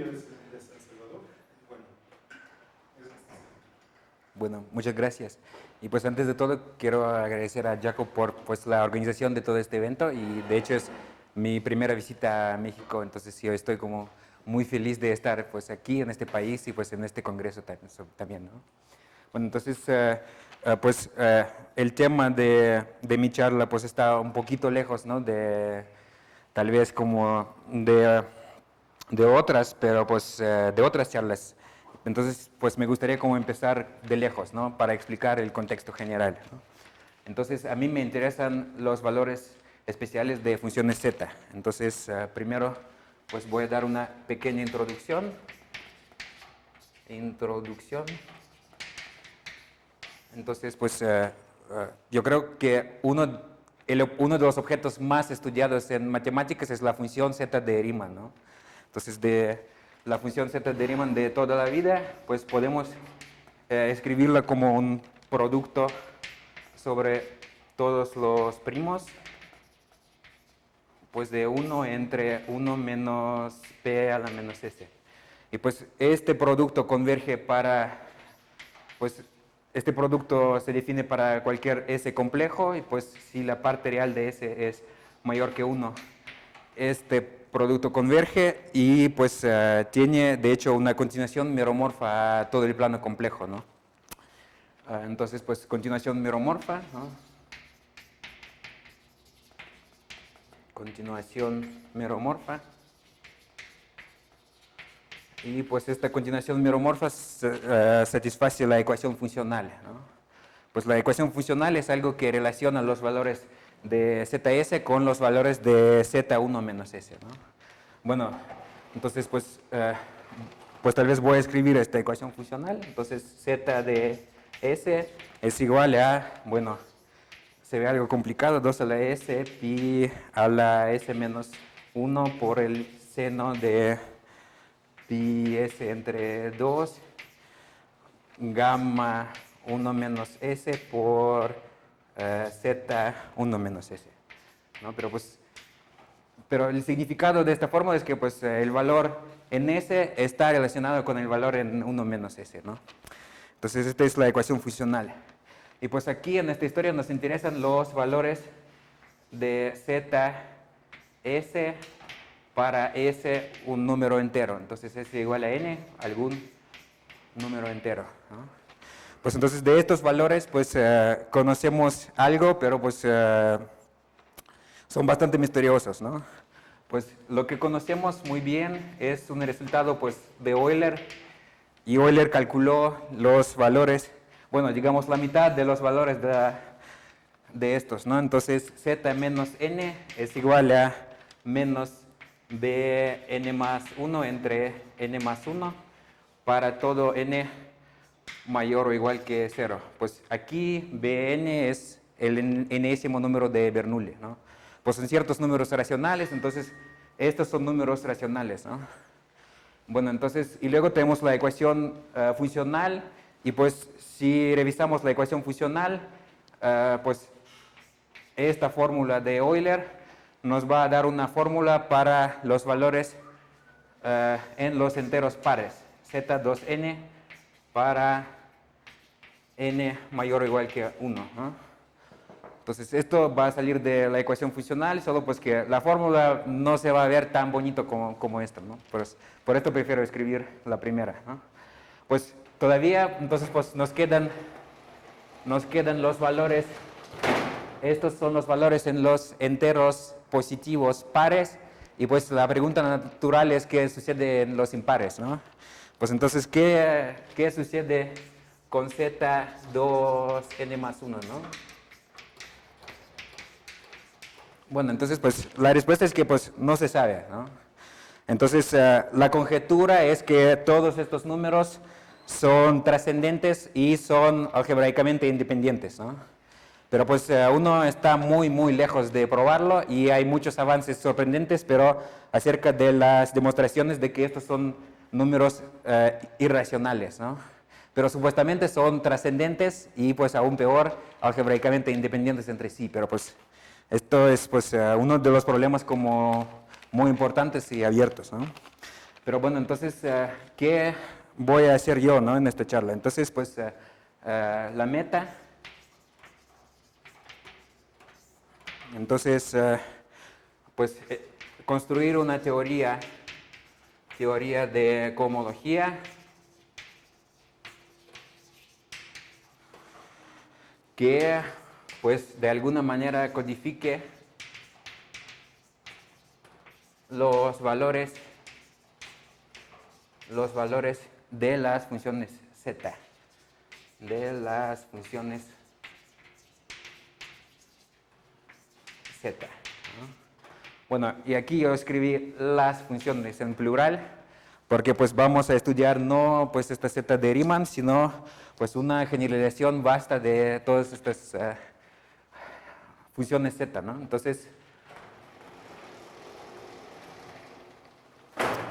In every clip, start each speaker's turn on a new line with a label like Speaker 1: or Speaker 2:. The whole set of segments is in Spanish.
Speaker 1: tuyo es El Salvador. Bueno,
Speaker 2: Bueno, muchas gracias. Y pues antes de todo quiero agradecer a Jaco por pues la organización de todo este evento y de hecho es mi primera visita a México, entonces yo estoy como muy feliz de estar pues aquí en este país y pues en este congreso también, ¿no? Bueno, entonces el tema de mi charla pues está un poquito lejos, ¿no? De tal vez como de otras, pero pues de otras charlas. Entonces, pues me gustaría como empezar de lejos, ¿no? Para explicar el contexto general, ¿no? Entonces, a mí me interesan los valores especiales de funciones z. Entonces, primero, pues voy a dar una pequeña introducción. Entonces, pues yo creo que uno de los objetos más estudiados en matemáticas es la función z de Riemann, ¿no? Entonces, de la función z de Riemann de toda la vida, pues podemos escribirla como un producto sobre todos los primos, pues de 1 entre 1 menos p a la menos s. Y pues este producto converge para, pues este producto se define para cualquier s complejo y pues si la parte real de s es mayor que 1, este producto converge y pues tiene de hecho una continuación meromorfa a todo el plano complejo, ¿no? Entonces pues continuación meromorfa, ¿no? Continuación meromorfa. Y pues esta continuación meromorfa satisface la ecuación funcional, ¿no? Pues la ecuación funcional es algo que relaciona los valores de zs con los valores de z1 menos s, ¿no? Bueno, entonces pues tal vez voy a escribir esta ecuación funcional. Entonces z de s es igual a, bueno, se ve algo complicado, 2 a la s pi a la s menos 1 por el seno de pi s entre 2 gamma 1 menos s por z 1 menos s, ¿no? Pero el significado de esta fórmula es que pues, el valor en s está relacionado con el valor en 1 menos s, ¿no? Entonces esta es la ecuación funcional. Y pues aquí en esta historia nos interesan los valores de z s para s un número entero. Entonces s igual a n, algún número entero, ¿no? Pues entonces de estos valores pues conocemos algo, pero pues son bastante misteriosos, ¿no? Pues lo que conocemos muy bien es un resultado pues de Euler, y Euler calculó los valores, bueno, digamos la mitad de los valores de estos, ¿no? Entonces z menos n es igual a menos bn más 1 entre n más 1 para todo n mayor o igual que 0. Pues aquí bn es el enésimo número de Bernoulli, ¿no? Pues en ciertos números racionales, entonces estos son números racionales, ¿no? Bueno, entonces, y luego tenemos la ecuación funcional, y pues si revisamos la ecuación funcional, pues esta fórmula de Euler nos va a dar una fórmula para los valores en los enteros pares, z2n para n mayor o igual que 1, ¿no? Entonces esto va a salir de la ecuación funcional, solo pues que la fórmula no se va a ver tan bonito como esto, ¿no? Por esto prefiero escribir la primera, ¿no? Pues todavía, entonces pues nos quedan los valores. Estos son los valores en los enteros positivos pares, y pues la pregunta natural es qué sucede en los impares, ¿no? Pues entonces, ¿qué sucede con z2n más 1, ¿no? Bueno, entonces pues la respuesta es que pues no se sabe, ¿no? Entonces la conjetura es que todos estos números son trascendentes y son algebraicamente independientes, ¿no? Pero pues uno está muy lejos de probarlo, y hay muchos avances sorprendentes, pero acerca de las demostraciones de que estos son números irracionales, ¿no? Pero supuestamente son trascendentes y pues aún peor, algebraicamente independientes entre sí, pero pues esto es pues uno de los problemas como muy importantes y abiertos, ¿no? Pero bueno, entonces, ¿qué voy a hacer yo, ¿no? En esta charla? Entonces, pues, la meta. Entonces, pues, construir una teoría de cohomología que, pues, de alguna manera codifique los valores de las funciones z, z. Bueno, y aquí yo escribí las funciones en plural, porque pues vamos a estudiar no pues esta z de Riemann, sino pues una generalización vasta de todas estas funciones z, ¿no? Entonces,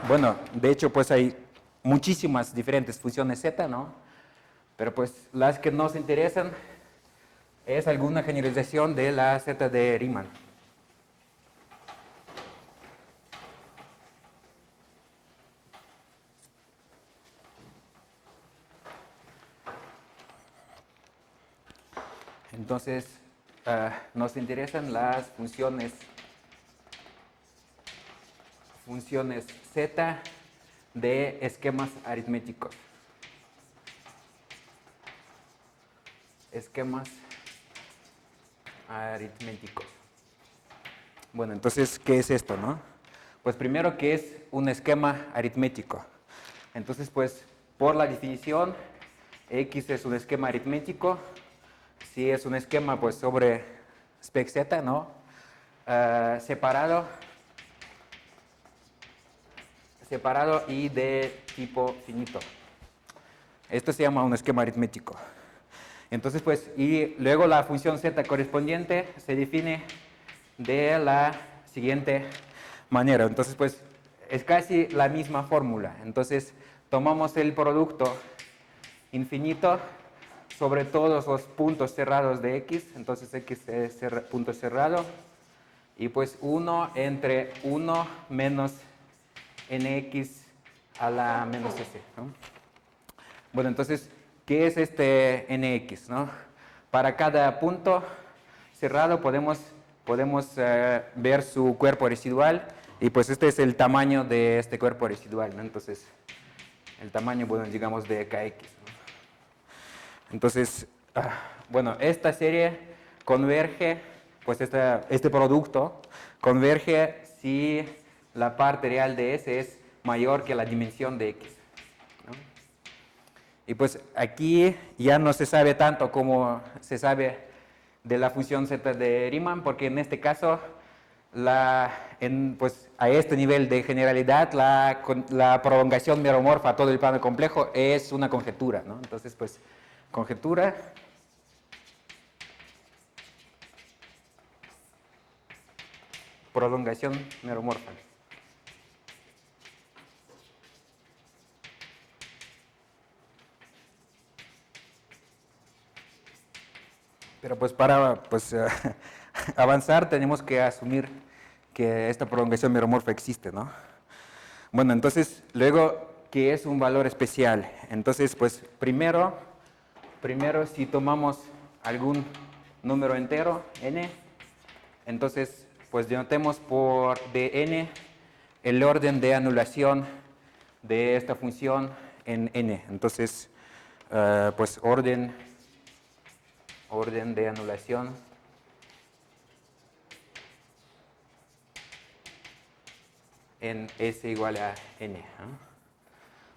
Speaker 2: bueno, de hecho pues hay muchísimas diferentes funciones z, ¿no? Pero pues las que nos interesan es alguna generalización de la z de Riemann. Entonces, nos interesan las funciones z de esquemas aritméticos. Bueno, entonces, ¿qué es esto, no? Pues primero, ¿qué es un esquema aritmético? Entonces, pues, por la definición, X es un esquema aritmético. Si es un esquema, pues, sobre spec Z, ¿no? Separado y de tipo finito. Esto se llama un esquema aritmético. Entonces, pues, y luego la función z correspondiente se define de la siguiente manera. Entonces, pues, es casi la misma fórmula. Entonces, tomamos el producto infinito sobre todos los puntos cerrados de x. Entonces, x es punto cerrado. Y pues 1 entre 1 menos nx a la menos s, ¿no? Bueno, entonces, ¿qué es este nx, no? Para cada punto cerrado podemos ver su cuerpo residual, y pues este es el tamaño de este cuerpo residual, ¿no? Entonces, el tamaño, bueno, digamos de kx, ¿no? Entonces, bueno, esta serie converge, pues este producto converge si la parte real de S es mayor que la dimensión de X, ¿no? Y pues aquí ya no se sabe tanto como se sabe de la función z de Riemann, porque en este caso, pues a este nivel de generalidad, la prolongación meromorfa a todo el plano complejo es una conjetura, ¿no? Entonces, pues, conjetura prolongación meromorfa. Pero pues para avanzar tenemos que asumir que esta prolongación meromorfa existe, ¿no? Bueno, entonces, luego, ¿qué es un valor especial? Entonces, pues primero si tomamos algún número entero, n, entonces, pues denotemos por dn el orden de anulación de esta función en n. Entonces, pues orden de anulación en S igual a n, ¿no?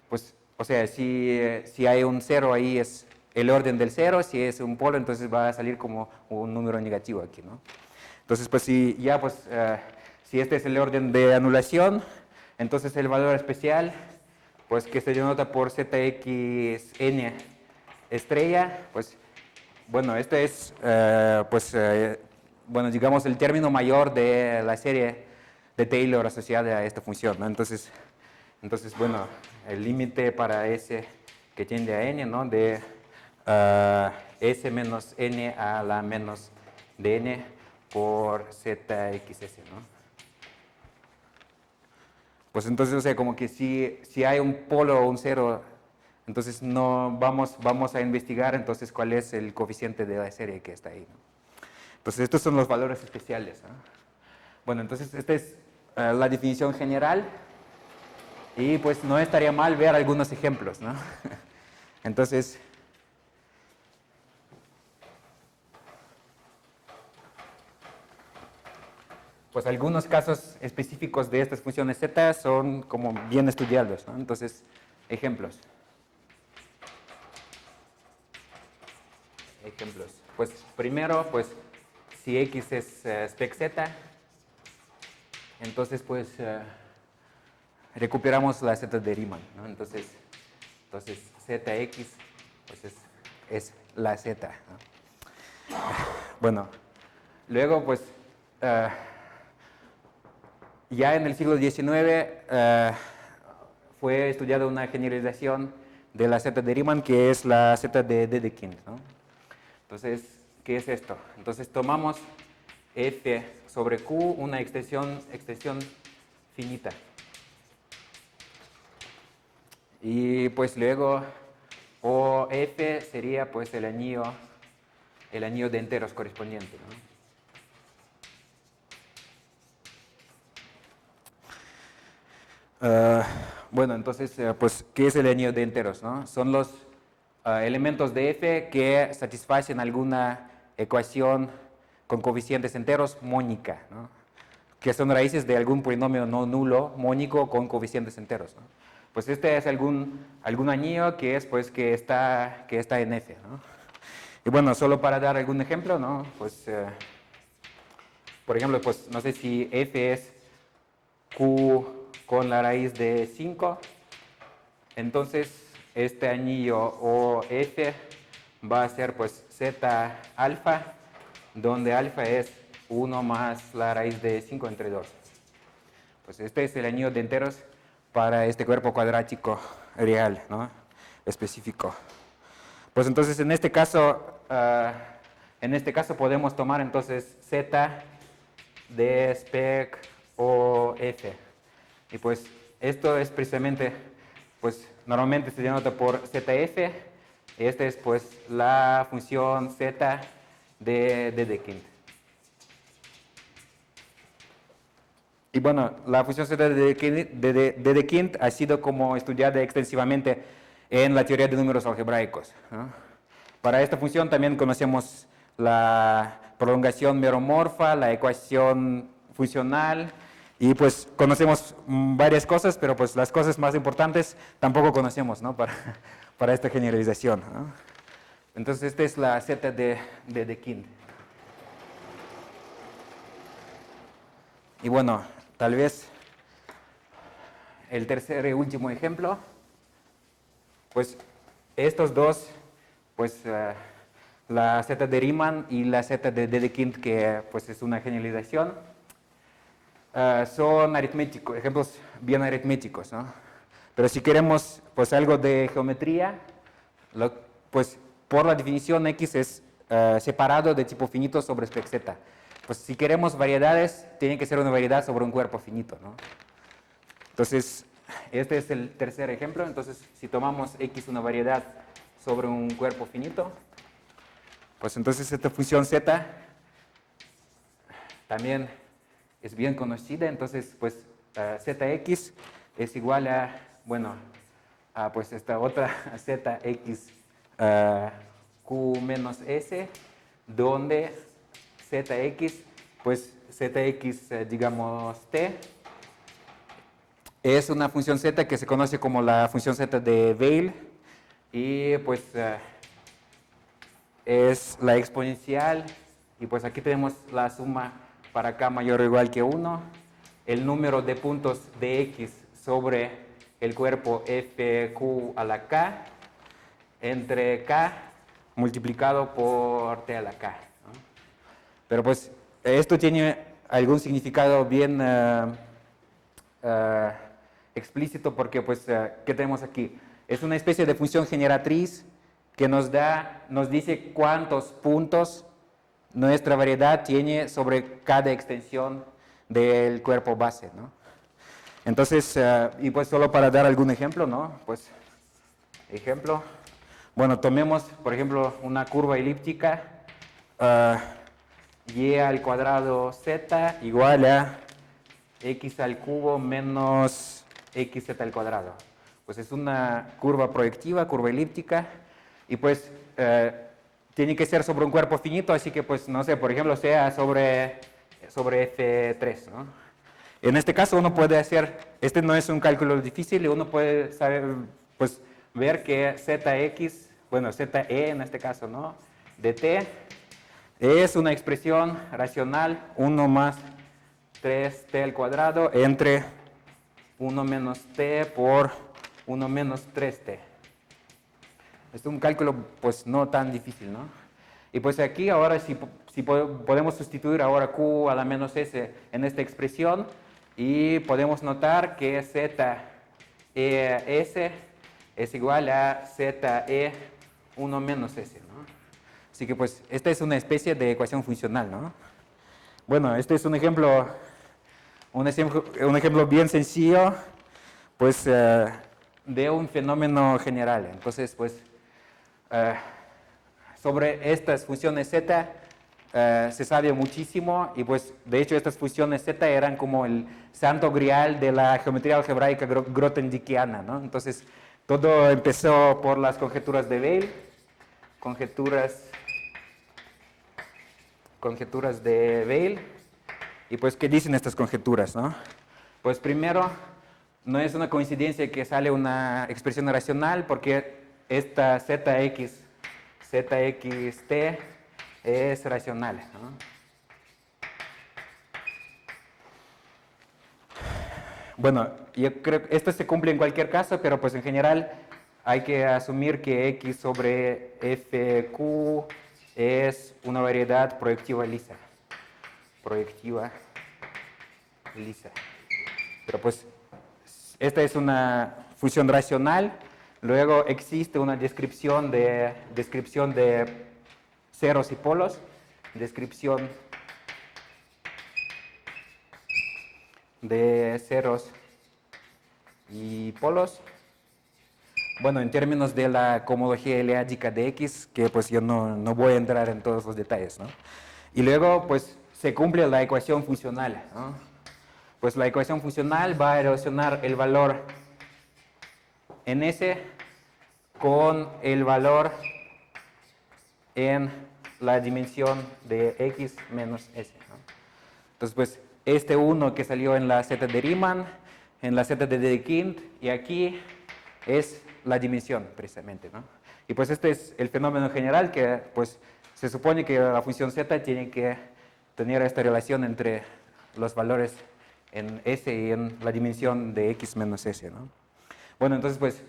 Speaker 2: Pues, o sea, si hay un 0 ahí es el orden del 0, si es un polo, entonces va a salir como un número negativo aquí, ¿no? Entonces, pues si ya, pues, si este es el orden de anulación, entonces el valor especial, pues que se denota por zxn estrella, pues, bueno, este es, bueno, digamos, el término mayor de la serie de Taylor asociada a esta función, ¿no? Entonces, bueno, el límite para S que tiende a n, ¿no? De S menos n a la menos de n por zxs, ¿no? Pues entonces, o sea, como que si hay un polo o un cero, entonces no vamos a investigar entonces cuál es el coeficiente de la serie que está ahí, ¿no? Entonces estos son los valores especiales, ¿no? Bueno, entonces esta es la definición general y pues no estaría mal ver algunos ejemplos, ¿no? Entonces, pues algunos casos específicos de estas funciones z son como bien estudiados, ¿no? Entonces, ejemplos. Pues primero, pues si x es spec z, entonces pues recuperamos la z de Riemann, ¿no? Entonces zx pues es la z, ¿no? Bueno, luego pues ya en el siglo XIX fue estudiada una generalización de la z de Riemann que es la z de Dedekind, ¿no? Entonces, ¿qué es esto? Entonces tomamos f sobre q, una extensión finita. Y pues luego OF sería pues el anillo de enteros correspondiente, ¿no? Bueno, entonces, pues, ¿qué es el anillo de enteros, no? Son los elementos de f que satisfacen alguna ecuación con coeficientes enteros mónica, ¿no? Que son raíces de algún polinomio no nulo mónico con coeficientes enteros, ¿no? Pues este es algún anillo que es pues que está en f, ¿no? Y bueno, solo para dar algún ejemplo, ¿no? Pues por ejemplo, pues no sé si f es q con la raíz de 5, entonces este anillo o f va a ser pues z alfa, donde alfa es 1 más la raíz de 5 entre 2. Pues este es el anillo de enteros para este cuerpo cuadrático real, ¿no? Específico. Pues entonces en este caso podemos tomar entonces z de spec o f. Y pues esto es precisamente, pues normalmente se denota por zf. Esta es pues la función z de Dedekind. Y bueno, la función z de Dedekind ha sido como estudiada extensivamente en la teoría de números algebraicos, ¿no? Para esta función también conocemos la prolongación meromorfa, la ecuación funcional, y pues conocemos varias cosas, pero pues las cosas más importantes tampoco conocemos, ¿no? Para esta generalización, ¿no? Entonces esta es la z de Dedekind. Y bueno, tal vez el tercer y último ejemplo, pues estos dos, pues la z de Riemann y la z de Dedekind, que pues es una generalización, son aritméticos, ejemplos bien aritméticos, ¿no? Pero si queremos pues algo de geometría, pues por la definición x es separado de tipo finito sobre spec z. Pues si queremos variedades, tiene que ser una variedad sobre un cuerpo finito, ¿no? Entonces, este es el tercer ejemplo. Entonces, si tomamos x una variedad sobre un cuerpo finito, pues entonces esta función z también es bien conocida. Entonces, pues zx es igual a, bueno, a pues esta otra zx q menos s, donde zx, pues zx, digamos, t, es una función z que se conoce como la función z de Weyl, y pues es la exponencial, y pues aquí tenemos la suma para k mayor o igual que 1, el número de puntos de x sobre el cuerpo fq a la k, entre k multiplicado por t a la k, ¿no? Pero pues esto tiene algún significado bien explícito, porque pues, ¿qué tenemos aquí? Es una especie de función generatriz que nos dice cuántos puntos nuestra variedad tiene sobre cada extensión del cuerpo base, ¿no? Entonces, y pues solo para dar algún ejemplo, ¿no? Pues, ejemplo, bueno, tomemos, por ejemplo, una curva elíptica, y al cuadrado z igual a x al cubo menos xz al cuadrado. Pues es una curva proyectiva, curva elíptica, y pues tiene que ser sobre un cuerpo finito, así que pues, no sé, por ejemplo, sea sobre F3, ¿no? En este caso uno puede hacer, este no es un cálculo difícil, y uno puede saber, pues, ver que zx, bueno, ze en este caso, ¿no? De t es una expresión racional 1 más 3t al cuadrado entre 1 menos t por 1 menos 3t. Es un cálculo pues no tan difícil, ¿no? Y pues aquí ahora si podemos sustituir ahora q a la menos s en esta expresión y podemos notar que z s es igual a ze 1 menos s, ¿no? Así que pues esta es una especie de ecuación funcional, ¿no? Bueno, este es un ejemplo bien sencillo, pues de un fenómeno general. Entonces, pues sobre estas funciones z se sabe muchísimo, y pues de hecho estas funciones z eran como el santo grial de la geometría algebraica grothendiekiana, ¿no? Entonces todo empezó por las conjeturas de Weil, conjeturas de Weil. Y pues, ¿qué dicen estas conjeturas, no? Pues primero, no es una coincidencia que sale una expresión racional, porque esta zx, zxt es racional, ¿no? Bueno, yo creo que esto se cumple en cualquier caso, pero pues en general hay que asumir que x sobre fq es una variedad proyectiva lisa. Pero pues esta es una función racional. Luego existe una descripción de ceros y polos, descripción de ceros y polos. Bueno, en términos de la cohomología eleádica de X, que pues yo no voy a entrar en todos los detalles, ¿no? Y luego pues se cumple la ecuación funcional, ¿no? Pues la ecuación funcional va a relacionar el valor en S con el valor en la dimensión de X menos S, ¿no? Entonces, pues, este 1 que salió en la Z de Riemann, en la Z de Dedekind, y aquí es la dimensión, precisamente, ¿no? Y pues este es el fenómeno general, que pues se supone que la función Z tiene que tener esta relación entre los valores en S y en la dimensión de X menos S, ¿no? Bueno, entonces, pues,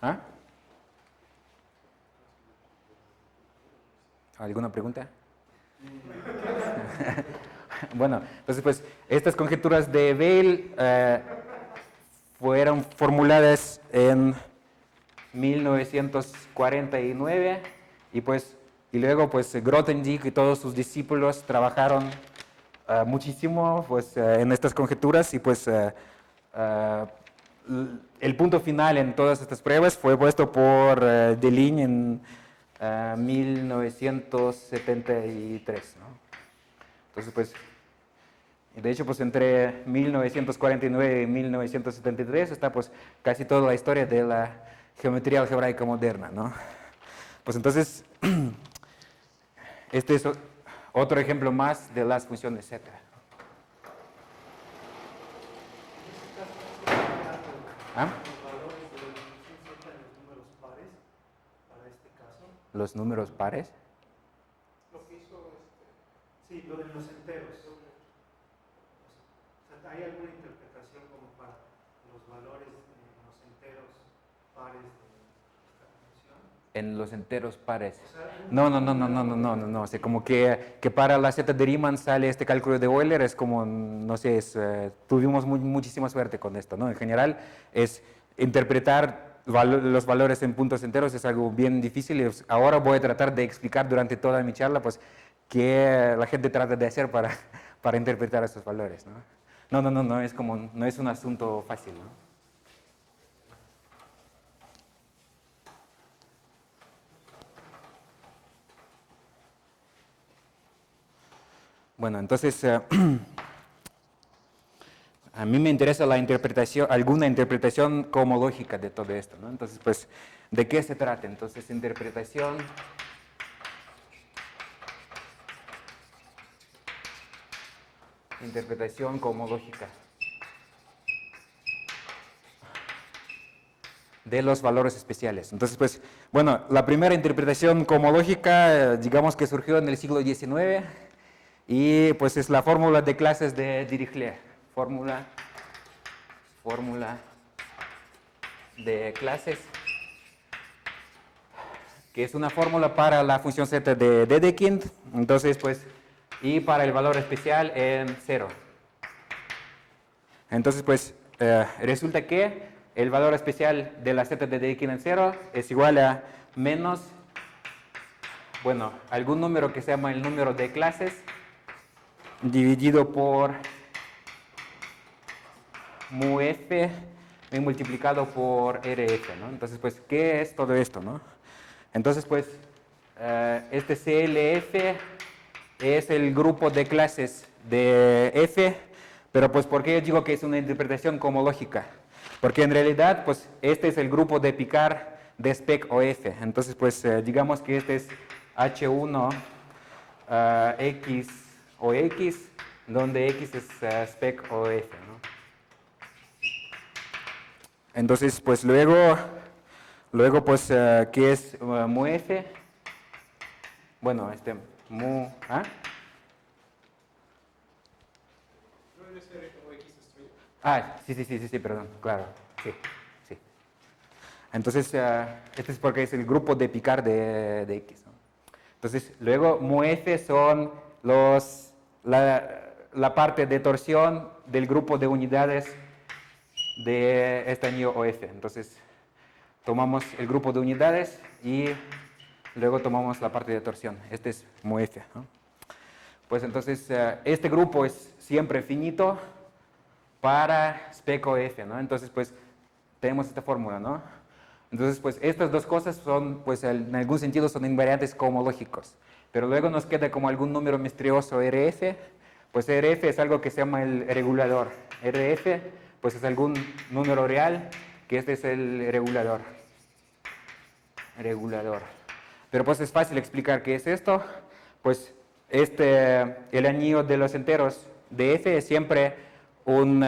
Speaker 2: ¿ah? ¿Alguna pregunta? Bueno, entonces, pues, estas conjeturas de Weil fueron formuladas en 1949, y luego, pues, Grothendieck y todos sus discípulos trabajaron muchísimo, pues, en estas conjeturas, y pues el punto final en todas estas pruebas fue puesto por Deligne en 1973, ¿no? Entonces, pues, de hecho, pues entre 1949 y 1973 está pues casi toda la historia de la geometría algebraica moderna, ¿no? Pues entonces, este es otro ejemplo más de las funciones Z. ¿Ah? ¿Los números pares?
Speaker 1: Lo que hizo, sí, lo de los enteros. O sea, ¿hay alguna interpretación como para los valores en los enteros pares de esta función?
Speaker 2: En los enteros pares.
Speaker 1: O sea,
Speaker 2: No. O sea, como que para la Z de Riemann sale este cálculo de Euler, es como, no sé, tuvimos muchísima suerte con esto, ¿no? En general, es interpretar los valores en puntos enteros es algo bien difícil, y ahora voy a tratar de explicar durante toda mi charla, pues, qué la gente trata de hacer para interpretar estos valores, ¿no? No es como, no es un asunto fácil, ¿no? Bueno, entonces, a mí me interesa la interpretación, alguna interpretación cosmológica de todo esto, ¿no? Entonces, pues, ¿de qué se trata? Entonces, interpretación cosmológica de los valores especiales. Entonces, pues, bueno, la primera interpretación cosmológica, digamos que surgió en el siglo XIX y pues es la fórmula de clases de Dirichlet. Fórmula de clases, que es una fórmula para la función z de Dedekind, entonces pues, y para el valor especial en 0. Entonces pues, resulta que el valor especial de la z de Dedekind en 0 es igual a menos, bueno, algún número que se llama el número de clases dividido por mu f multiplicado por rf, ¿no? Entonces, pues, ¿qué es todo esto, no? Entonces, pues, este CLF es el grupo de clases de f, pero pues, ¿por qué digo que es una interpretación cosmológica? Porque en realidad, pues, este es el grupo de Picard de spec o f. Entonces, pues, digamos que este es H1 X o X, donde X es spec o f, ¿no? Entonces, pues luego pues, ¿qué es mu f? Bueno, mu, ¿ah?
Speaker 3: ¿No debe ser como X estrella?
Speaker 2: Ah, sí, perdón, claro, sí. Entonces, este es porque es el grupo de Picard de X, ¿no? Entonces, luego mu f son la parte de torsión del grupo de unidades de este anillo OF. Entonces, tomamos el grupo de unidades y luego tomamos la parte de torsión. Este es mu F, ¿no? Pues entonces, este grupo es siempre finito para spec OF, ¿no? Entonces, pues, tenemos esta fórmula, ¿no? Entonces, pues, estas dos cosas son, pues, en algún sentido son invariantes cosmológicos. Pero luego nos queda como algún número misterioso RF. Pues RF es algo que se llama el regulador. RF, pues, es algún número real, que este es el regulador. Pero pues es fácil explicar qué es esto. Pues el anillo de los enteros de F es siempre un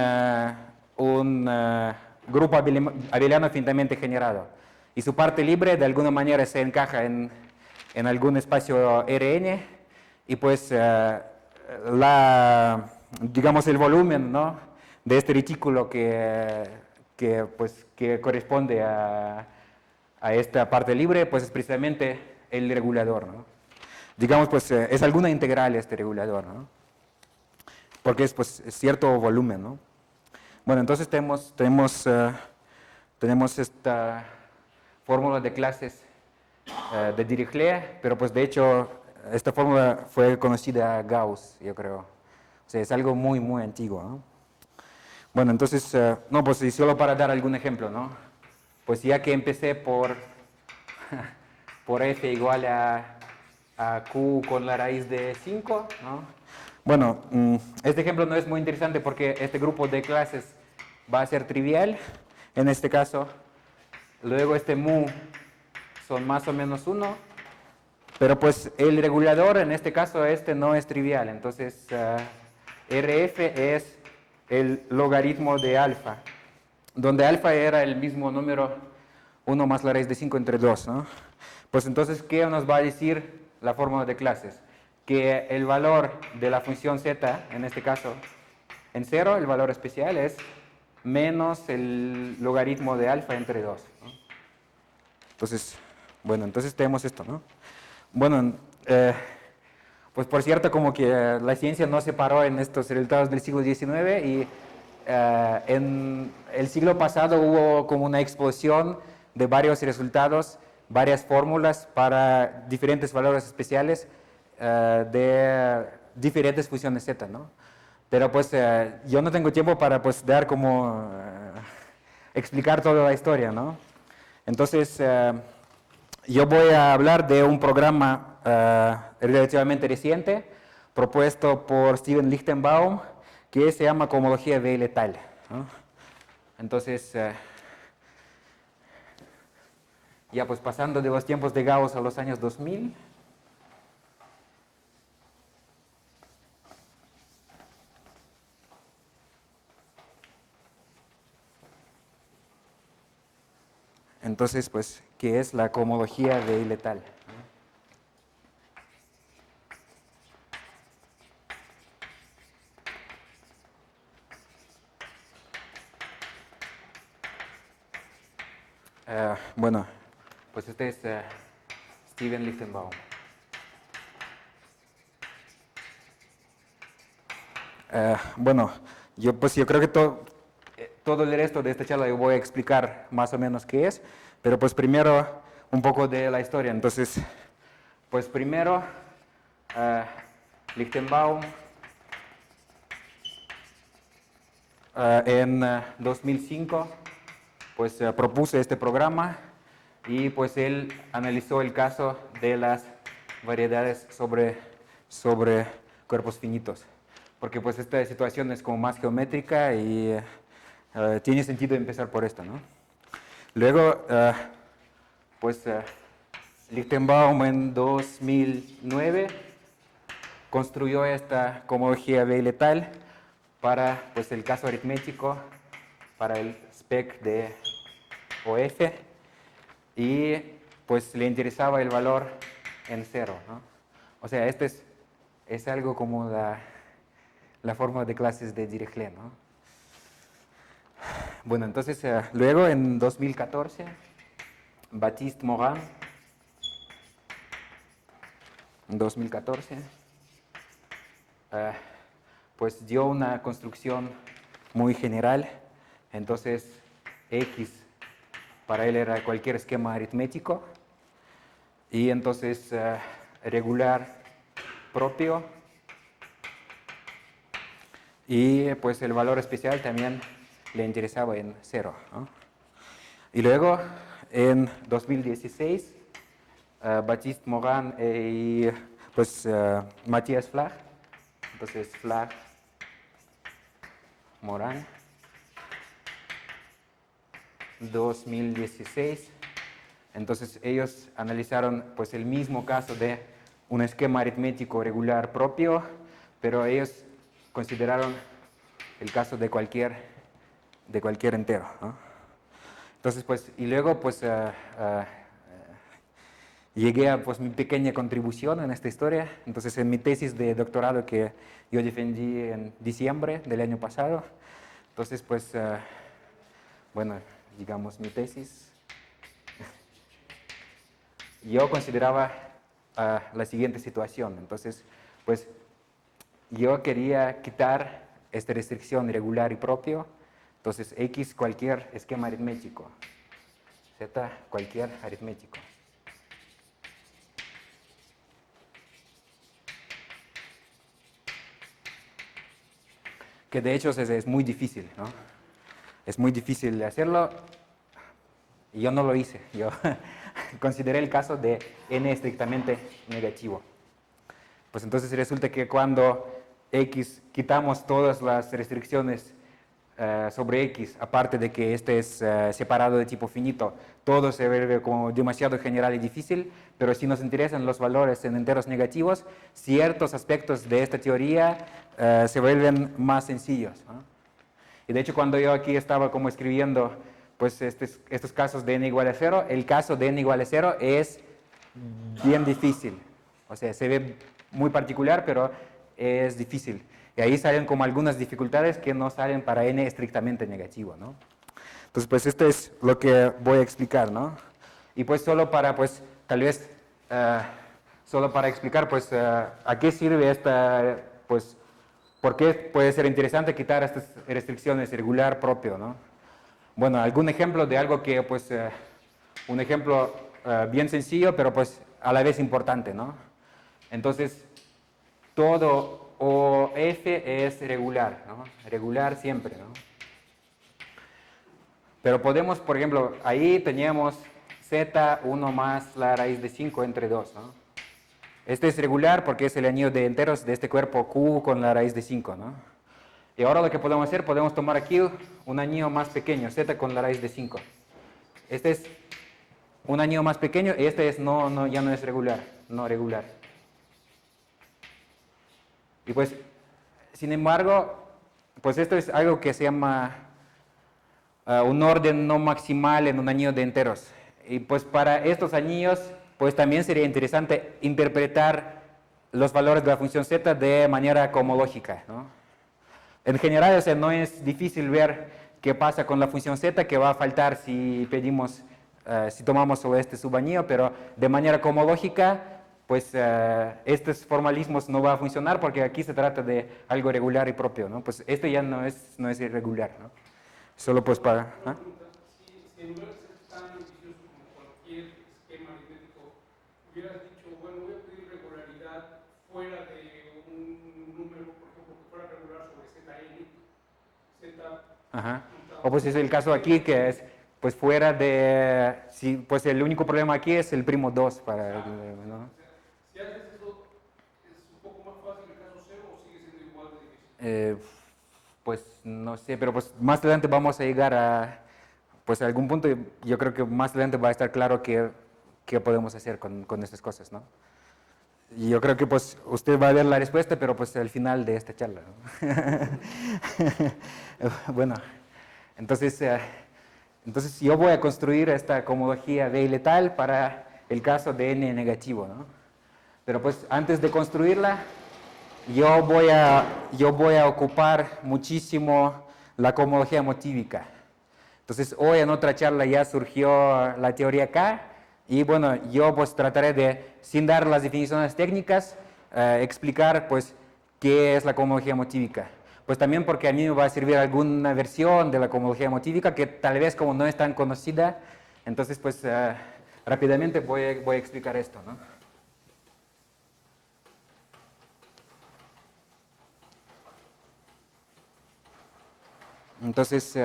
Speaker 2: grupo abeliano finitamente generado. Y su parte libre de alguna manera se encaja en algún espacio Rn. Y pues digamos el volumen, ¿no?, de este retículo que corresponde a esta parte libre, pues es precisamente el regulador, ¿no? Digamos, pues es alguna integral este regulador, ¿no? Porque es pues cierto volumen, ¿no? Bueno, entonces tenemos esta fórmula de clases de Dirichlet, pero pues de hecho esta fórmula fue conocida a Gauss, yo creo. O sea, es algo muy, muy antiguo, ¿no? Bueno, entonces, no, pues y solo para dar algún ejemplo, ¿no? Pues ya que empecé por f igual a q con la raíz de 5, ¿no? Bueno, este ejemplo no es muy interesante porque este grupo de clases va a ser trivial en este caso. Luego este mu son más o menos 1, pero pues el regulador en este caso no es trivial. Entonces, RF es el logaritmo de alfa, donde alfa era el mismo número 1 más la raíz de 5 entre 2, ¿no? Pues entonces, ¿qué nos va a decir la fórmula de clases? Que el valor de la función z, en este caso, en 0, el valor especial es menos el logaritmo de alfa entre 2, ¿no? Entonces, bueno, entonces tenemos esto, ¿no? Bueno, pues por cierto, como que la ciencia no se paró en estos resultados del siglo XIX y en el siglo pasado hubo como una explosión de varios resultados, varias fórmulas para diferentes valores especiales de diferentes funciones z, ¿no? Pero pues yo no tengo tiempo para pues dar como explicar toda la historia, ¿no? Entonces yo voy a hablar de un programa relativamente reciente propuesto por Steven Lichtenbaum que se llama cohomología Weyl-Letal, ¿no? Entonces ya pues pasando de los tiempos de Gauss a los años 2000. Entonces, pues, ¿qué es la cohomología Weyl-Letal? Bueno, pues este es Steven Lichtenbaum. Bueno, yo creo que todo el resto de esta charla yo voy a explicar más o menos qué es, pero pues primero un poco de la historia. Entonces, pues primero Lichtenbaum en 2005 pues propuso este programa y pues él analizó el caso de las variedades sobre cuerpos finitos, porque pues esta situación es como más geométrica y tiene sentido empezar por esto, ¿no? Luego, pues Lichtenbaum en 2009 construyó esta cohomología Weyl-Letal para pues el caso aritmético, para el spec de OF, y pues le interesaba el valor en cero, ¿no? O sea, este es algo como la forma de clases de Dirichlet, ¿no? Bueno, entonces luego en 2014 Baptiste Morin, en 2014 pues dio una construcción muy general. Entonces X para él era cualquier esquema aritmético y entonces regular propio, y pues el valor especial también le interesaba en cero, ¿no? Y luego en 2016 Baptiste Morin y pues Matthias Flach, entonces Flach, Morin, 2016, entonces ellos analizaron pues el mismo caso de un esquema aritmético regular propio, pero ellos consideraron el caso de cualquier entero, ¿no? Entonces pues, y luego pues llegué a pues mi pequeña contribución en esta historia. Entonces en mi tesis de doctorado que yo defendí en diciembre del año pasado, entonces pues bueno, digamos mi tesis, yo consideraba la siguiente situación. Entonces pues yo quería quitar esta restricción irregular y propio. Entonces X cualquier esquema aritmético, Z cualquier aritmético. Que de hecho es muy difícil, ¿no? Es muy difícil hacerlo y yo no lo hice. Yo consideré el caso de n estrictamente negativo. Pues entonces resulta que cuando X quitamos todas las restricciones sobre X, aparte de que este es separado de tipo finito, todo se vuelve como demasiado general y difícil, pero si nos interesan los valores en enteros negativos, ciertos aspectos de esta teoría se vuelven más sencillos, ¿no? Y de hecho cuando yo aquí estaba como escribiendo pues estos casos de n igual a 0, el caso de n igual a 0 es bien difícil, o sea, se ve muy particular, pero es difícil. Y ahí salen como algunas dificultades que no salen para n estrictamente negativo, ¿no? Entonces, pues esto es lo que voy a explicar, ¿no? Y pues solo para, pues, tal vez, solo para explicar, pues, a qué sirve esta, pues, por qué puede ser interesante quitar estas restricciones irregular propio, ¿no? Bueno, algún ejemplo de algo que, pues, un ejemplo bien sencillo, pero pues a la vez importante, ¿no? Entonces, todo o f es regular, ¿no? Regular siempre, ¿no? Pero podemos, por ejemplo, ahí teníamos z1 más la raíz de 5 entre 2, ¿no? Este es regular porque es el anillo de enteros de este cuerpo Q con la raíz de 5, ¿no? Y ahora lo que podemos hacer, podemos tomar aquí un anillo más pequeño, z con la raíz de 5. Este es un anillo más pequeño y este es ya no es regular, no regular. Y pues, sin embargo, pues esto es algo que se llama un orden no maximal en un anillo de enteros. Y pues para estos anillos, pues también sería interesante interpretar los valores de la función z de manera cohomológica, ¿no? En general, o sea, no es difícil ver qué pasa con la función z, que va a faltar si pedimos, si tomamos solo este subanillo, pero de manera cohomológica, pues estos formalismos no va a funcionar porque aquí se trata de algo regular y propio, ¿no? Pues esto ya no es irregular, ¿no? Solo pues para... ¿ah?
Speaker 3: Si en lugar de ser tan ambicioso como cualquier esquema aritmético, hubieras dicho, bueno, voy a pedir regularidad fuera de un número, por ejemplo, que fuera regular sobre Zn,
Speaker 2: Ajá. O pues es el caso aquí que es pues fuera de... Si, pues el único problema aquí es el primo 2 para... ¿no?
Speaker 3: Si haces eso, ¿es un poco más fácil el caso cero o sigue siendo igual de difícil?
Speaker 2: Pues no sé, pero pues más adelante vamos a llegar a pues a algún punto. Yo creo que más adelante va a estar claro qué podemos hacer con estas cosas, ¿no? Y yo creo que pues usted va a ver la respuesta, pero pues al final de esta charla, ¿no? Bueno, entonces yo voy a construir esta cohomología de letal para el caso de n negativo, ¿no? Pero pues antes de construirla, yo voy a ocupar muchísimo la cohomología motívica. Entonces, hoy en otra charla ya surgió la teoría K y bueno, yo pues trataré de, sin dar las definiciones técnicas, explicar pues qué es la cohomología motívica. Pues también porque a mí me va a servir alguna versión de la cohomología motívica que tal vez como no es tan conocida, entonces pues rápidamente voy a explicar esto, ¿no? Entonces,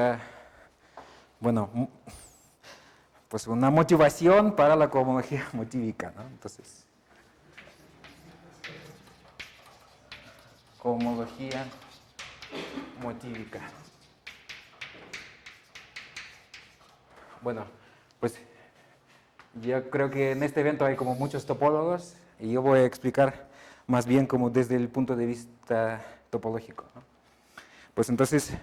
Speaker 2: bueno, pues una motivación para la cohomología motívica, ¿no? Entonces, cohomología motívica. Bueno, pues yo creo que en este evento hay como muchos topólogos y yo voy a explicar más bien como desde el punto de vista topológico, ¿no? Pues entonces,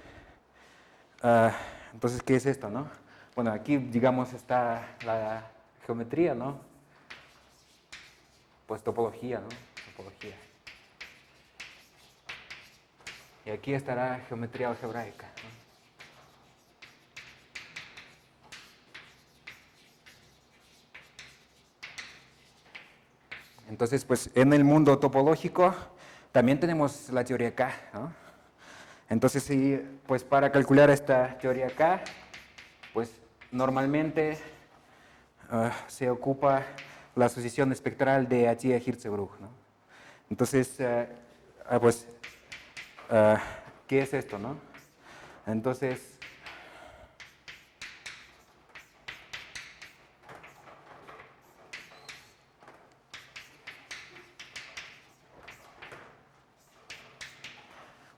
Speaker 2: ¿qué es esto, no? Bueno, aquí, digamos, está la geometría, ¿no? Pues topología, ¿no? Topología. Y aquí estará geometría algebraica, ¿no? Entonces, pues, en el mundo topológico también tenemos la teoría K, ¿no? Entonces, sí, pues para calcular esta teoría K, pues normalmente se ocupa la asociación espectral de Atiyah-Hirzebruch, ¿no? Entonces, pues, ¿qué es esto, no? Entonces,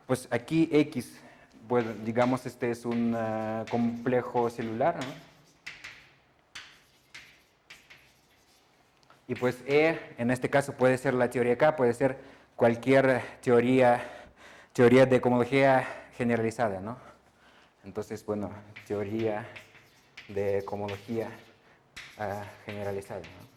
Speaker 2: pues aquí X, bueno, digamos este es un complejo celular, ¿no? Y pues E, en este caso puede ser la teoría K, puede ser cualquier teoría de cohomología generalizada, ¿no? Entonces, bueno, teoría de cohomología generalizada, ¿no?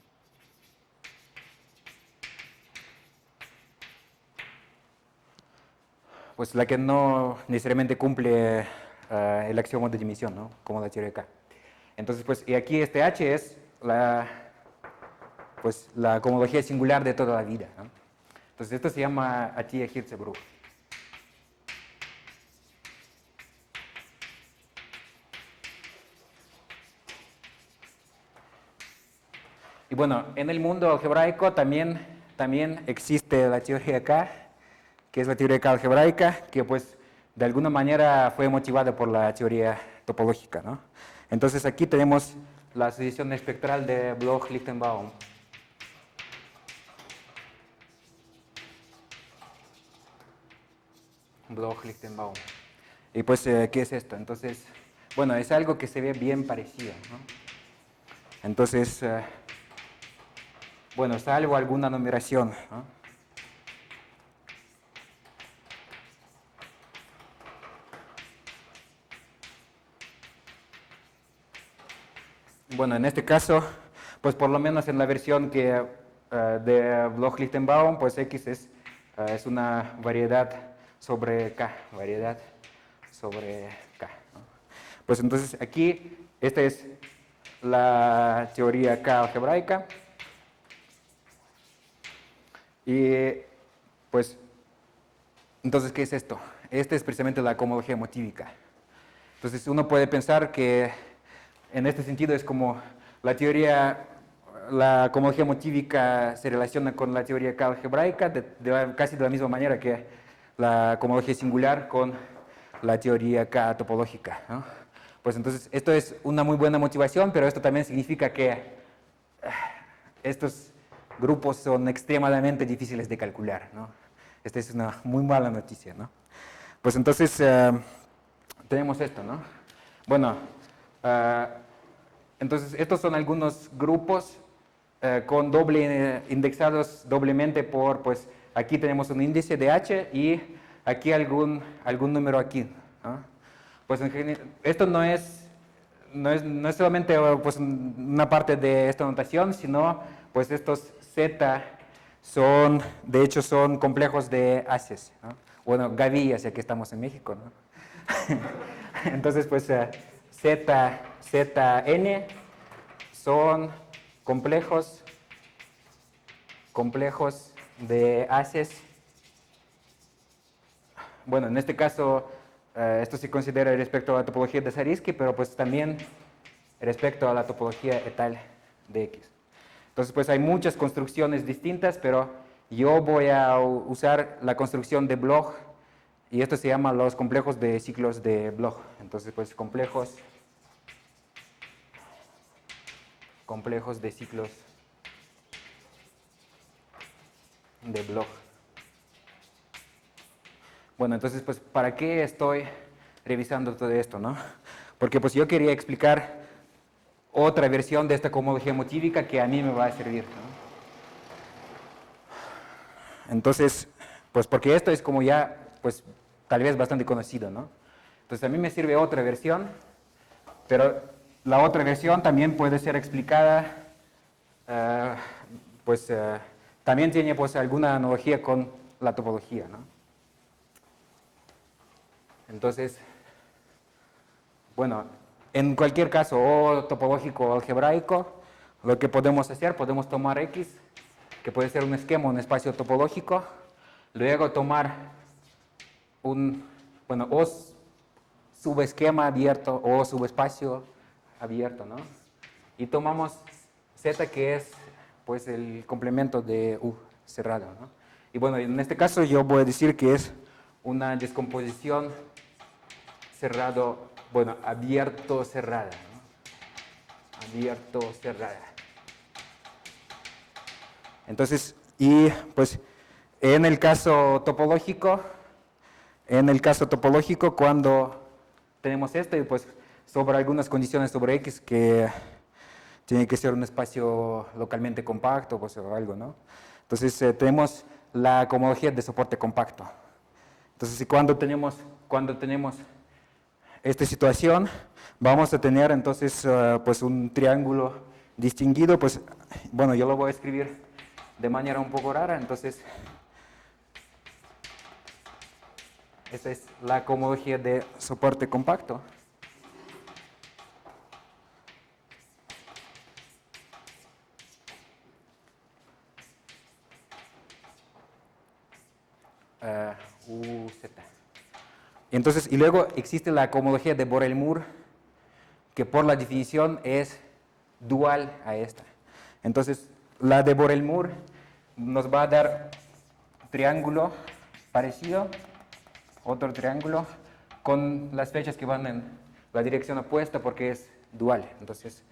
Speaker 2: Pues la que no necesariamente cumple el axioma de dimisión, ¿no? Como la teoría K. Entonces, pues, y aquí este H es pues, la cohomología singular de toda la vida, ¿no? Entonces, esto se llama Atiyah-Hirzebruch. Y bueno, en el mundo algebraico también existe la teoría K, que es la teoría algebraica, que pues de alguna manera fue motivada por la teoría topológica, ¿no? Entonces aquí tenemos la asociación espectral de Bloch-Lichtenbaum. Bloch-Lichtenbaum. Y pues, ¿qué es esto? Entonces, bueno, es algo que se ve bien parecido, ¿no? Entonces, bueno, salvo alguna numeración, ¿no? Bueno, en este caso, pues por lo menos en la versión que, de Bloch-Lichtenbaum, pues X es una variedad sobre K, variedad sobre K, ¿no? Pues entonces aquí, esta es la teoría K algebraica. Y pues, entonces, ¿qué es esto? Esta es precisamente la cohomología motívica. Entonces, uno puede pensar que en este sentido es como la teoría, la cohomología motívica se relaciona con la teoría K algebraica casi de la misma manera que la cohomología singular con la teoría K topológica, ¿no? Pues entonces, esto es una muy buena motivación, pero esto también significa que estos grupos son extremadamente difíciles de calcular, ¿no? Esta es una muy mala noticia, ¿no? Pues entonces, tenemos esto, ¿no? Bueno, entonces estos son algunos grupos con indexados doblemente por, pues aquí tenemos un índice de H y aquí algún número aquí, ¿no? Pues en general, esto no es solamente pues, una parte de esta notación, sino pues estos Z son, de hecho, son complejos de haces, ¿no? Bueno, gavillas, ya que estamos en México, ¿no? Entonces, pues ZN son complejos de haces. Bueno, en este caso, esto se considera respecto a la topología de Zariski, pero pues también respecto a la topología etal de X. Entonces, pues hay muchas construcciones distintas, pero yo voy a usar la construcción de Bloch, y esto se llama los complejos de ciclos de Bloch. Entonces, pues complejos de ciclos de Bloch. Bueno, entonces, pues, ¿para qué estoy revisando todo esto, no? Porque, pues, yo quería explicar otra versión de esta cohomología motívica que a mí me va a servir, ¿no? Entonces, pues, porque esto es como ya, pues, tal vez bastante conocido, ¿no? Entonces, a mí me sirve otra versión, pero la otra versión también puede ser explicada, pues, también tiene, pues, alguna analogía con la topología, ¿no? Entonces, bueno, en cualquier caso, o topológico o algebraico, lo que podemos hacer, podemos tomar X, que puede ser un esquema, un espacio topológico, luego tomar un, bueno, o subesquema abierto o subespacio abierto, ¿no? Y tomamos Z, que es, pues, el complemento de U cerrado, ¿no? Y bueno, en este caso yo voy a decir que es una descomposición cerrado, bueno, abierto cerrada, ¿no? Abierto cerrada. Entonces, y pues en el caso topológico, cuando tenemos esto, y pues sobre algunas condiciones sobre X que tiene que ser un espacio localmente compacto, pues, o algo, ¿no? Entonces tenemos la cohomología de soporte compacto. Entonces, cuando tenemos esta situación, vamos a tener entonces pues un triángulo distinguido, pues, bueno, yo lo voy a escribir de manera un poco rara, entonces esta es la cohomología de soporte compacto. UZ. Entonces, y luego existe la cohomología de Borel-Mur, que por la definición es dual a esta. Entonces, la de Borel-Mur nos va a dar triángulo parecido, otro triángulo, con las flechas que van en la dirección opuesta porque es dual. Entonces,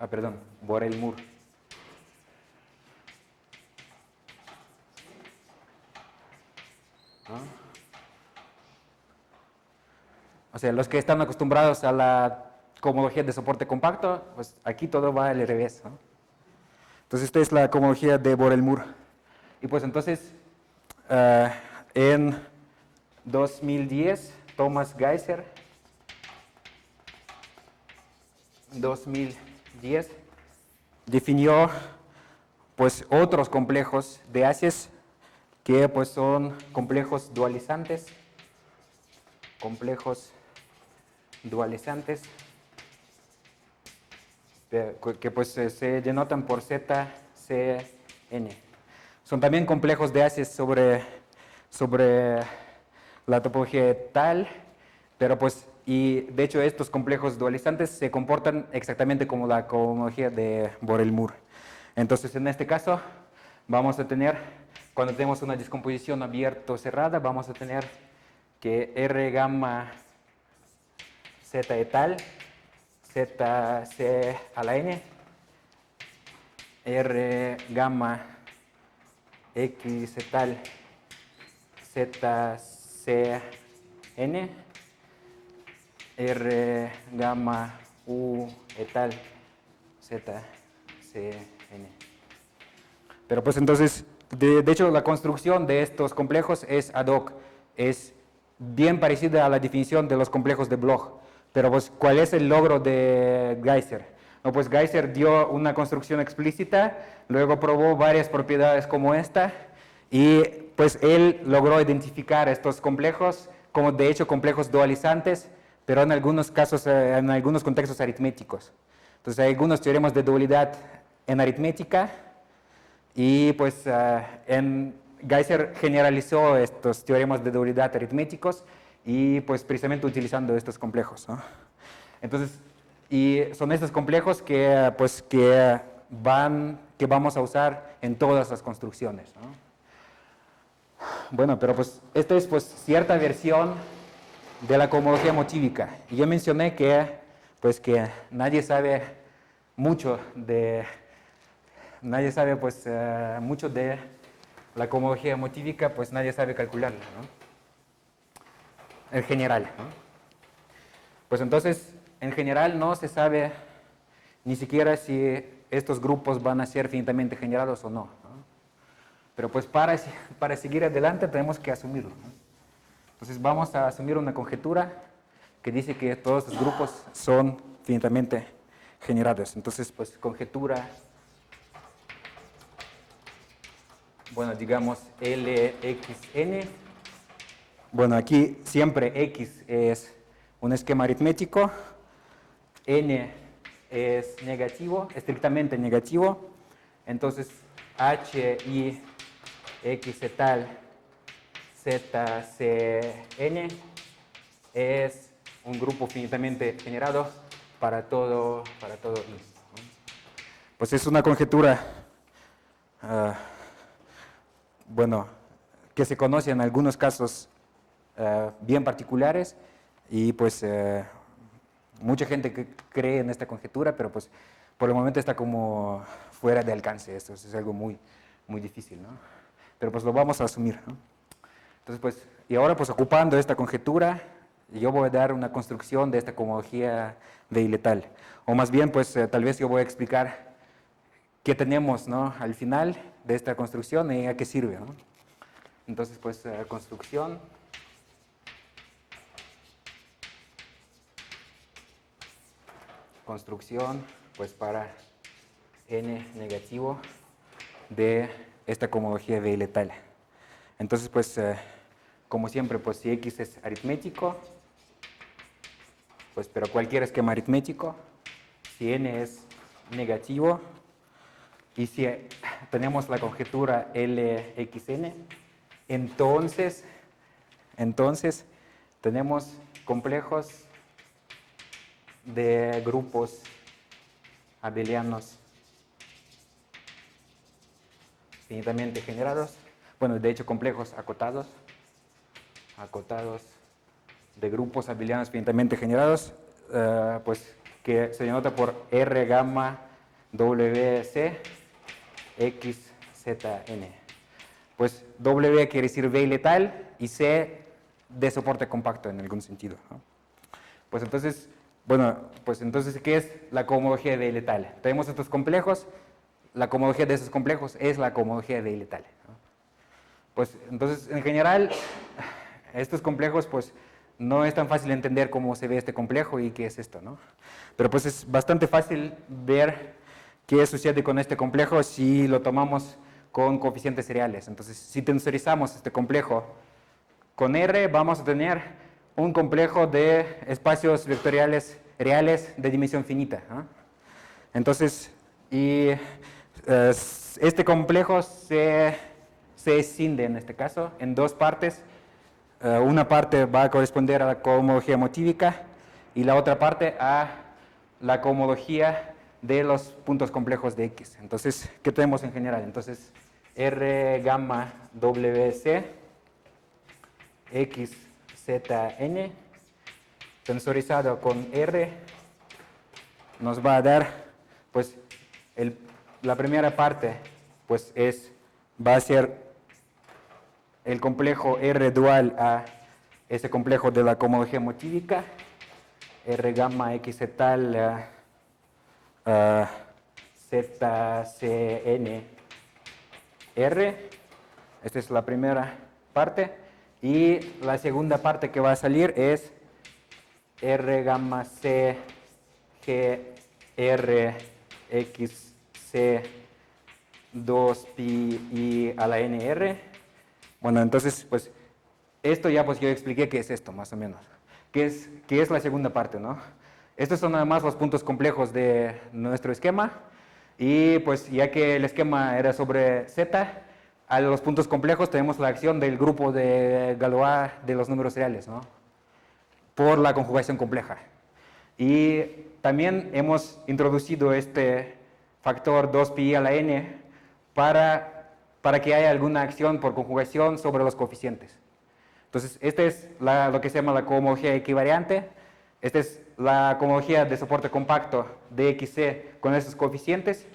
Speaker 2: perdón, Borel-Mur. O sea, los que están acostumbrados a la cohomología de soporte compacto, pues aquí todo va al revés, ¿no? Entonces, esta es la cohomología de Borel-Mur. Y pues entonces, en 2010, Thomas Geiser, 2010, definió pues otros complejos de haces que pues son complejos dualizantes, que pues se denotan por ZCN. Son también complejos de haces sobre la topología tal, pero pues, y de hecho estos complejos dualizantes se comportan exactamente como la cohomología de Borel-Mur. Entonces, en este caso, vamos a tener, cuando tenemos una descomposición abierta o cerrada, vamos a tener que R gamma Z etal, ZC a la N, R gamma X etal, ZCN, R gamma U etal, ZCN. Pero pues entonces, de hecho, la construcción de estos complejos es ad hoc, es bien parecida a la definición de los complejos de Bloch. Pero pues, ¿cuál es el logro de Geiser? No, pues Geiser dio una construcción explícita, luego probó varias propiedades como esta, y pues él logró identificar estos complejos como de hecho complejos dualizantes, pero en algunos casos, en algunos contextos aritméticos. Entonces hay algunos teoremas de dualidad en aritmética, y pues Geiser generalizó estos teoremas de dualidad aritméticos y pues precisamente utilizando estos complejos, ¿no? Entonces, y son estos complejos que vamos a usar en todas las construcciones, ¿no? Bueno, pero pues esta es pues cierta versión de la cohomología motívica. Y yo mencioné que nadie sabe mucho de la cohomología motívica, pues nadie sabe calcularla, ¿no? En general, ¿no? Pues entonces, en general no se sabe ni siquiera si estos grupos van a ser finitamente generados o no, ¿no? Pero pues para seguir adelante tenemos que asumirlo, ¿no? Entonces vamos a asumir una conjetura que dice que todos los grupos son finitamente generados. Entonces, pues conjetura, bueno, digamos LXN. Bueno, aquí siempre X es un esquema aritmético, N es negativo, estrictamente negativo, entonces H y X etal ZCN es un grupo finitamente generado para todo I, ¿no? Pues es una conjetura, bueno, que se conoce en algunos casos bien particulares, y pues mucha gente que cree en esta conjetura, pero pues por el momento está como fuera de alcance. Esto es algo muy, muy difícil, ¿no? Pero pues lo vamos a asumir, ¿no? Entonces pues, y ahora pues ocupando esta conjetura, yo voy a dar una construcción de esta cohomología de iletal. O más bien pues tal vez yo voy a explicar qué tenemos, ¿no?, al final de esta construcción y a qué sirve, ¿no? Entonces pues construcción. Construcción pues para n negativo de esta cohomología de iletal. Entonces pues como siempre, pues si X es aritmético, pues pero cualquier esquema aritmético, si n es negativo y si tenemos la conjetura LXN, entonces tenemos complejos de grupos abelianos finitamente generados, bueno, de hecho complejos acotados de grupos abelianos finitamente generados, pues que se denota por R gamma WC X Z N. Pues W quiere decir V letal y C de soporte compacto en algún sentido, ¿no? Pues entonces, bueno, pues entonces, ¿qué es la cohomología de letal? Tenemos estos complejos, la cohomología de esos complejos es la cohomología de letal, ¿no? Pues entonces, en general, estos complejos, pues no es tan fácil entender cómo se ve este complejo y qué es esto, ¿no? Pero pues es bastante fácil ver qué sucede con este complejo si lo tomamos con coeficientes reales. Entonces, si tensorizamos este complejo con R, vamos a tener un complejo de espacios vectoriales reales de dimensión finita, ¿no? Entonces, este complejo se escinde en este caso en dos partes. Una parte va a corresponder a la cohomología motívica y la otra parte a la cohomología de los puntos complejos de X. Entonces, ¿qué tenemos en general? Entonces, R gamma WC X Z N tensorizado con R nos va a dar, pues, la primera parte, pues, va a ser el complejo R dual a ese complejo de la cohomología motívica, R gamma X tal ZCN R. Esta es la primera parte. Y la segunda parte que va a salir es R gamma C G R X C 2 pi I a la NR. Bueno, entonces, pues, esto ya pues yo expliqué qué es esto, más o menos. ¿Qué es la segunda parte, no? Estos son nada más los puntos complejos de nuestro esquema. Y pues, ya que el esquema era sobre Z, a los puntos complejos tenemos la acción del grupo de Galois de los números reales, ¿no? Por la conjugación compleja. Y también hemos introducido este factor 2pi a la n para que haya alguna acción por conjugación sobre los coeficientes. Entonces, esta es lo que se llama la cohomología equivariante. Esta es la cohomología de soporte compacto de XC con esos coeficientes.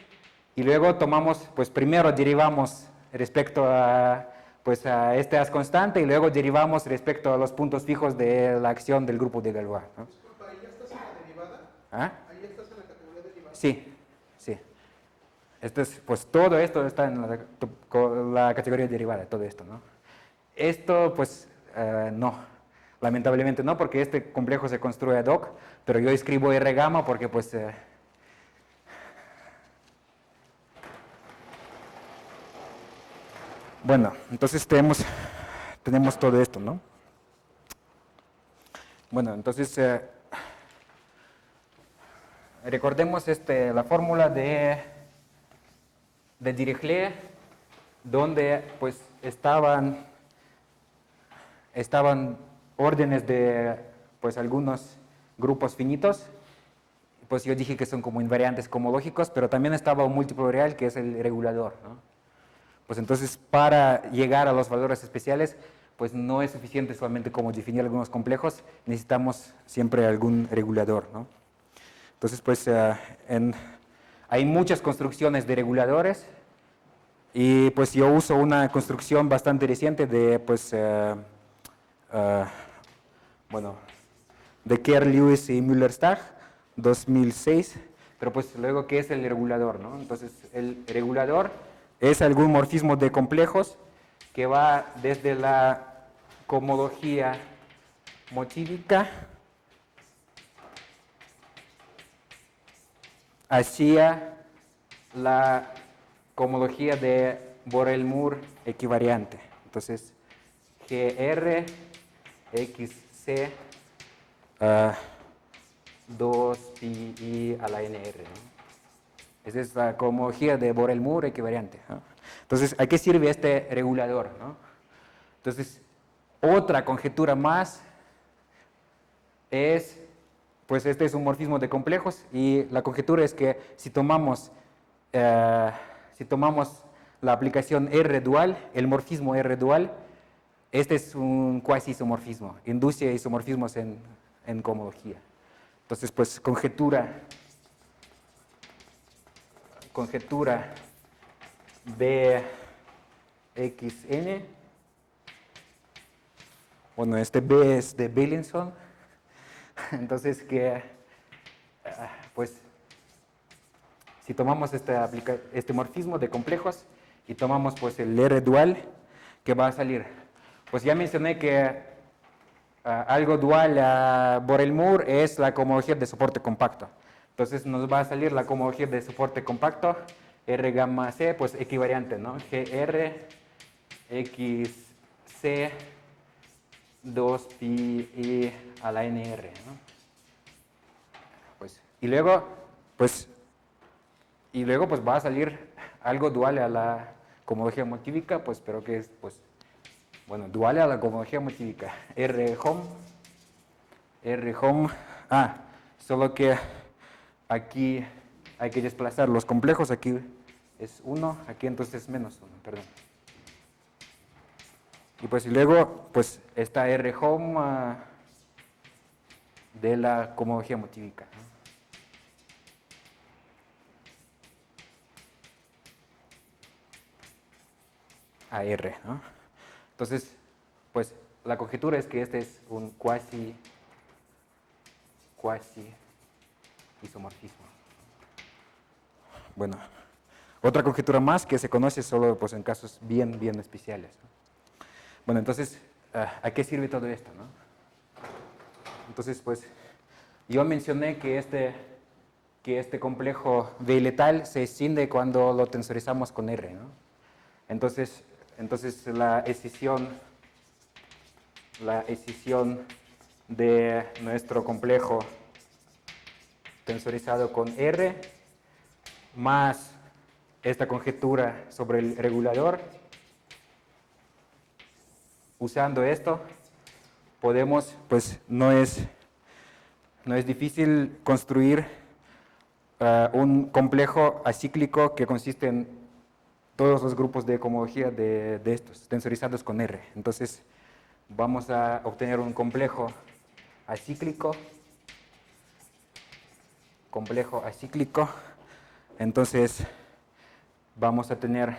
Speaker 2: Y luego tomamos, pues primero derivamos respecto a, pues, a este as constante y luego derivamos respecto a los puntos fijos de la acción del grupo de Galois, ¿no?
Speaker 4: Disculpa, ¿ahí ya estás en la derivada?
Speaker 2: ¿Ah?
Speaker 4: ¿Ahí ya estás en la categoría derivada?
Speaker 2: Sí, sí. Pues todo esto está en la categoría derivada, todo esto, ¿no? Esto, pues, no. Lamentablemente no, porque este complejo se construye ad hoc, pero yo escribo R gamma porque, pues, bueno, entonces tenemos todo esto, ¿no? Bueno, entonces, recordemos la fórmula de Dirichlet, donde pues estaban órdenes de pues algunos grupos finitos. Pues yo dije que son como invariantes cohomológicos, pero también estaba un múltiplo real que es el regulador, ¿no? Pues entonces, para llegar a los valores especiales, pues no es suficiente solamente como definir algunos complejos, necesitamos siempre algún regulador, ¿no? Entonces, pues hay muchas construcciones de reguladores y pues yo uso una construcción bastante reciente de, pues, bueno, de Kerr, Lewis y Müller-Stagg, 2006, pero pues luego, ¿qué es el regulador, no? Entonces, el regulador es algún morfismo de complejos que va desde la cohomología motívica hacia la cohomología de Borel-Moore equivariante. Entonces, GR, XC, 2pi a la NR, ¿no? Esa es la cohomología de Borel-Moore equivariante, ¿no? Entonces, ¿a qué sirve este regulador, no? Entonces, otra conjetura más es pues este es un morfismo de complejos y la conjetura es que si tomamos la aplicación R dual, el morfismo R dual, este es un cuasi isomorfismo, induce isomorfismos en cohomología. Entonces, pues conjetura BXN, bueno, este B es de Billinson, entonces que, pues, si tomamos este morfismo de complejos y tomamos pues el R dual, ¿qué va a salir? Pues ya mencioné que algo dual a Borel-Moore es la cohomología de soporte compacto. Entonces nos va a salir la cohomología de soporte compacto, R gamma C, pues equivariante, ¿no? GR XC 2pi E a la NR, ¿no? Pues, y luego pues va a salir algo dual a la cohomología motívica, pues, pero que es, pues, bueno, dual a la cohomología motívica. R home, solo que aquí hay que desplazar los complejos, aquí es 1, aquí entonces es menos 1, perdón. Y pues y luego, pues, está R home de la cohomología motívica, ¿no? A R, ¿no? Entonces, pues la conjetura es que este es un cuasi isomorfismo. Bueno, otra conjetura más que se conoce solo pues, en casos bien especiales, ¿no? Bueno, entonces, ¿a qué sirve todo esto, no? Entonces, pues, yo mencioné que este complejo biletal se escinde cuando lo tensorizamos con R, ¿no? Entonces la escisión de nuestro complejo tensorizado con R más esta conjetura sobre el regulador, usando esto podemos, pues no es difícil construir un complejo acíclico que consiste en todos los grupos de cohomología de estos, tensorizados con R. Entonces, vamos a obtener un complejo acíclico. Entonces, vamos a tener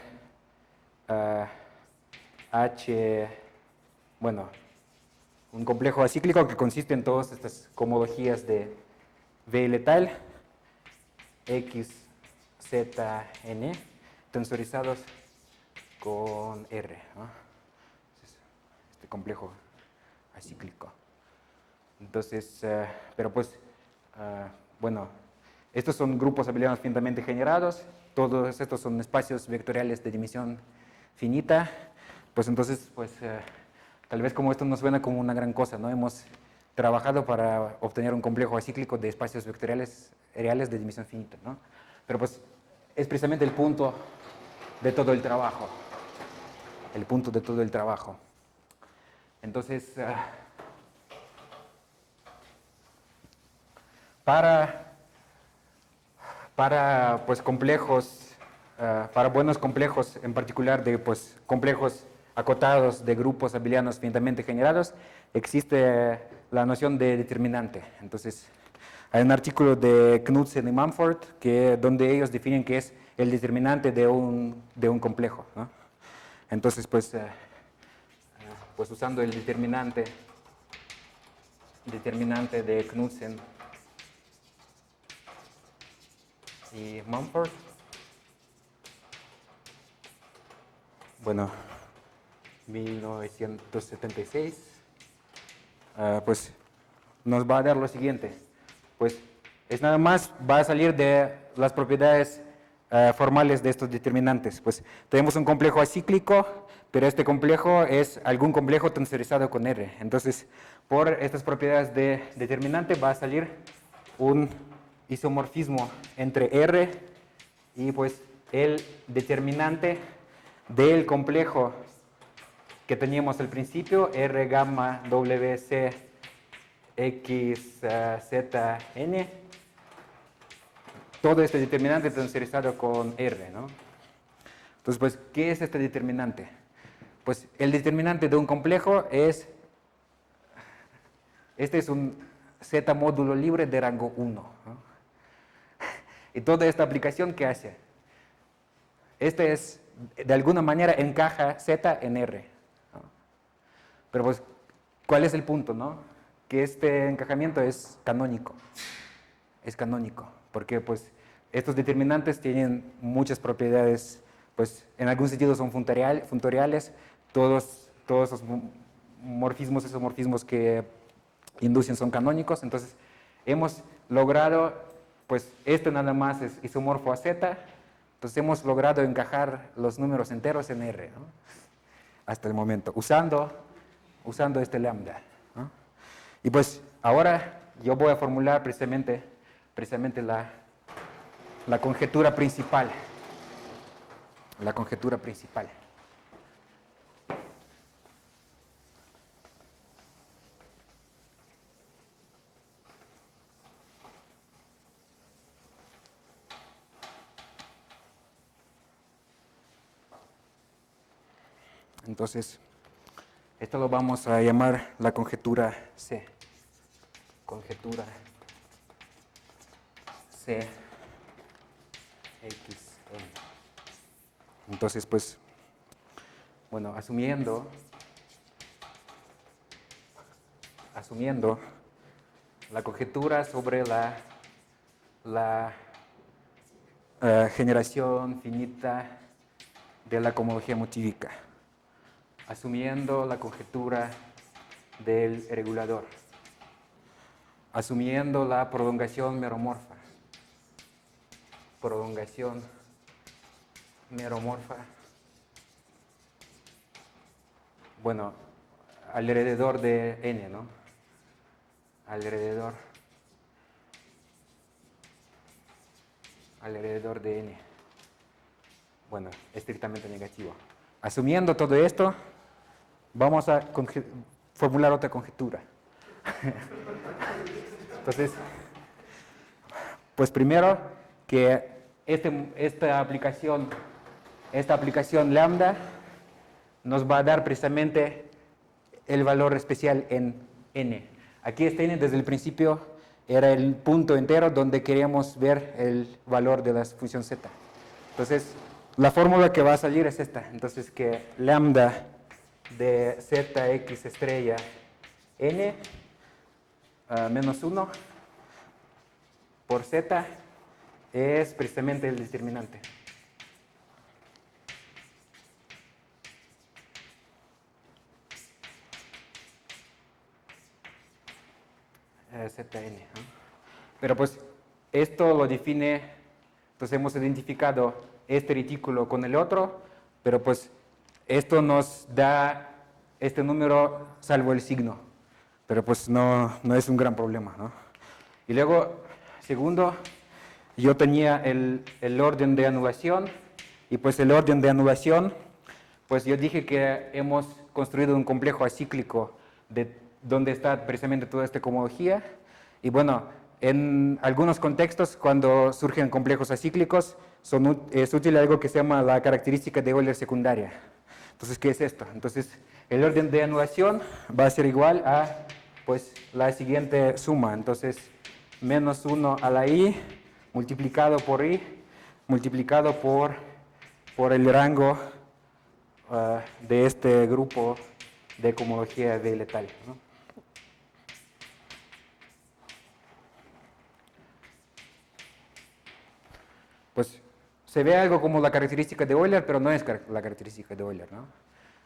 Speaker 2: un complejo acíclico que consiste en todas estas cohomologías de V letal, X, Z, N, tensorizados con R, ¿no? Este complejo acíclico. Entonces, pero pues, bueno, estos son grupos abelianos finitamente generados, todos estos son espacios vectoriales de dimensión finita, pues entonces, pues, tal vez como esto nos suena como una gran cosa, ¿no? Hemos trabajado para obtener un complejo acíclico de espacios vectoriales reales de dimensión finita, ¿no? Pero pues, es precisamente el punto de todo el trabajo. Entonces, para pues, complejos, para buenos complejos, en particular de pues, complejos acotados de grupos abelianos finitamente generados, existe la noción de determinante. Entonces, hay un artículo de Knudsen y Mumford donde ellos definen que es el determinante de un complejo, ¿no? Entonces, pues usando el determinante de Knudsen y Mumford, bueno, 1976, pues nos va a dar lo siguiente. Pues es nada más, va a salir de las propiedades formales de estos determinantes. Pues tenemos un complejo acíclico, pero este complejo es algún complejo tensorizado con R. Entonces, por estas propiedades de determinante va a salir un isomorfismo entre R y pues el determinante del complejo que teníamos al principio, R gamma WC X, Z, N, todo este determinante tensorizado con R, ¿no? Entonces, pues, ¿qué es este determinante? Pues el determinante de un complejo es, este es un Z módulo libre de rango 1, ¿no? Y toda esta aplicación, ¿qué hace? Este es, de alguna manera, encaja Z en R, ¿no? Pero pues, ¿cuál es el punto, no? Que este encajamiento es canónico. Es canónico, porque pues estos determinantes tienen muchas propiedades, pues en algún sentido son funtoriales, todos los morfismos, esos morfismos que inducen son canónicos, entonces hemos logrado, pues este nada más es isomorfo a Z, entonces hemos logrado encajar los números enteros en R, ¿no? Hasta el momento, usando este lambda, ¿no? Y pues ahora yo voy a formular precisamente la conjetura principal. La conjetura principal. Entonces, esto lo vamos a llamar la conjetura C. Conjetura C, X, N. Entonces, pues, bueno, asumiendo la conjetura sobre la generación finita de la cohomología motívica, asumiendo la conjetura del regulador, asumiendo la prolongación meromorfa, bueno, alrededor de n, ¿no? Alrededor de n. Bueno, estrictamente negativo. Asumiendo todo esto, vamos a formular otra conjetura. Entonces, pues primero que esta aplicación lambda nos va a dar precisamente el valor especial en n. Aquí este n desde el principio era el punto entero donde queríamos ver el valor de la función z. Entonces, la fórmula que va a salir es esta. Entonces, que lambda de zx estrella n menos 1 por z es precisamente el determinante. Zn, ¿no? Pero pues esto lo define, entonces hemos identificado este retículo con el otro, pero pues esto nos da este número salvo el signo, pero pues no es un gran problema, ¿no? Y luego, segundo, yo tenía el orden de anulación, y pues el orden de anulación, pues yo dije que hemos construido un complejo acíclico donde está precisamente toda esta cohomología, y bueno, en algunos contextos, cuando surgen complejos acíclicos, es útil algo que se llama la característica de Euler secundaria. Entonces, ¿qué es esto? Entonces, el orden de anulación va a ser igual a, pues, la siguiente suma. Entonces, menos 1 a la i, multiplicado por i, multiplicado por el rango de este grupo de cohomología de letal, ¿no? Pues se ve algo como la característica de Euler, pero no es la característica de Euler, ¿no?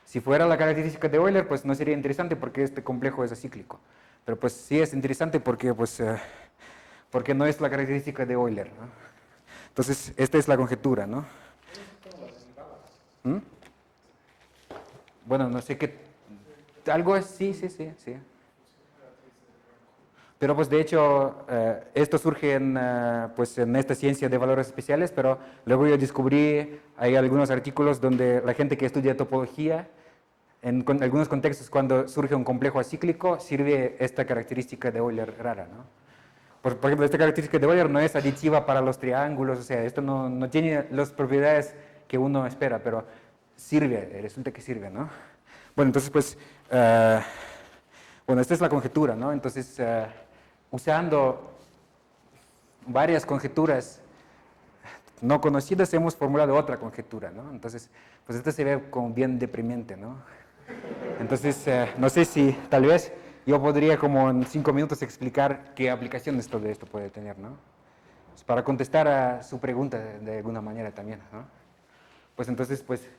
Speaker 2: Si fuera la característica de Euler, pues no sería interesante porque este complejo es acíclico. Pero pues sí es interesante porque, pues, porque no es la característica de Euler, ¿no? Entonces, esta es la conjetura, ¿no? ¿Mm? Bueno, no sé qué... Algo es... Sí. Pero pues de hecho, esto surge pues, en esta ciencia de valores especiales, pero luego yo descubrí, hay algunos artículos donde la gente que estudia topología en algunos contextos, cuando surge un complejo acíclico, sirve esta característica de Euler rara, ¿no? Por ejemplo, esta característica de Euler no es aditiva para los triángulos, o sea, esto no tiene las propiedades que uno espera, pero sirve, resulta que sirve, ¿no? Bueno, entonces, pues, bueno, esta es la conjetura, ¿no? Entonces, usando varias conjeturas no conocidas, hemos formulado otra conjetura, ¿no? Entonces, pues esto se ve como bien deprimente, ¿no? Entonces, no sé si tal vez yo podría como en 5 minutos explicar qué aplicaciones todo esto puede tener, ¿no? Pues para contestar a su pregunta de alguna manera también, ¿no? Pues entonces, pues,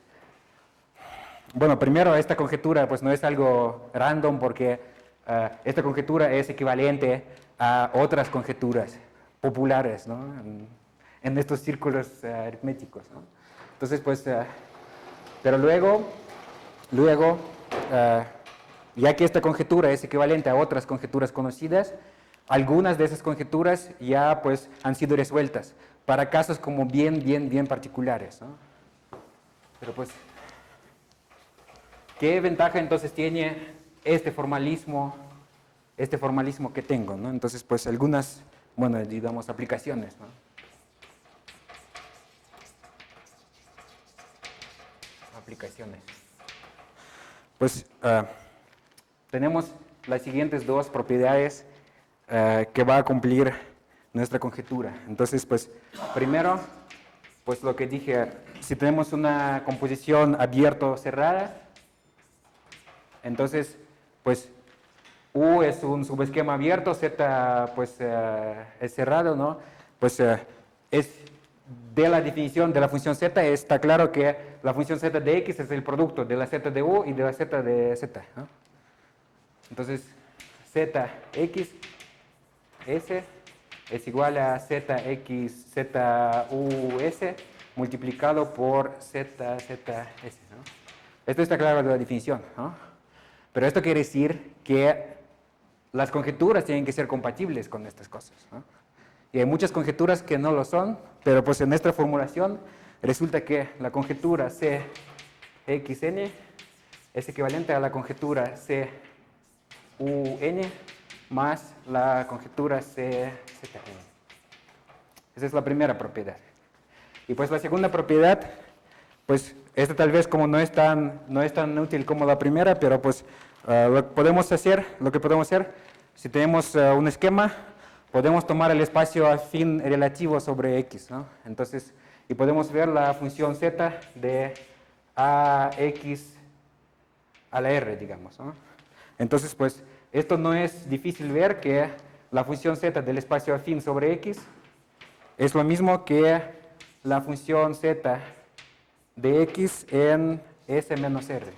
Speaker 2: bueno, primero esta conjetura pues no es algo random porque esta conjetura es equivalente a otras conjeturas populares, ¿no? En estos círculos aritméticos, ¿no? Entonces, pues, pero luego ya que esta conjetura es equivalente a otras conjeturas conocidas, algunas de esas conjeturas ya pues han sido resueltas para casos como bien particulares, ¿no? Pero pues, ¿qué ventaja entonces tiene este formalismo que tengo, ¿no? Entonces, pues algunas, bueno, digamos, aplicaciones, ¿no? Aplicaciones. Pues tenemos las siguientes dos propiedades que va a cumplir nuestra conjetura. Entonces, pues, primero, pues lo que dije, si tenemos una composición abierto-cerrada, entonces, pues, U es un subesquema abierto, Z, pues, es cerrado, ¿no? Pues, es de la definición de la función Z, está claro que la función Z de X es el producto de la Z de U y de la Z de Z, ¿no? Entonces, ZX S es igual a ZX ZUS multiplicado por ZZS, ¿no? Esto está claro de la definición, ¿no? Pero esto quiere decir que las conjeturas tienen que ser compatibles con estas cosas, ¿no? Y hay muchas conjeturas que no lo son, pero pues en nuestra formulación resulta que la conjetura CXN es equivalente a la conjetura CUN más la conjetura CZN. Esa es la primera propiedad. Y pues la segunda propiedad, pues esta tal vez como no es tan útil como la primera, pero pues lo que podemos hacer, si tenemos un esquema, podemos tomar el espacio afín relativo sobre X, ¿no? Entonces, y podemos ver la función Z de AX a la R, digamos, ¿no? Entonces, pues, esto no es difícil ver que la función Z del espacio afín sobre X es lo mismo que la función Z de X en S menos R, ¿no?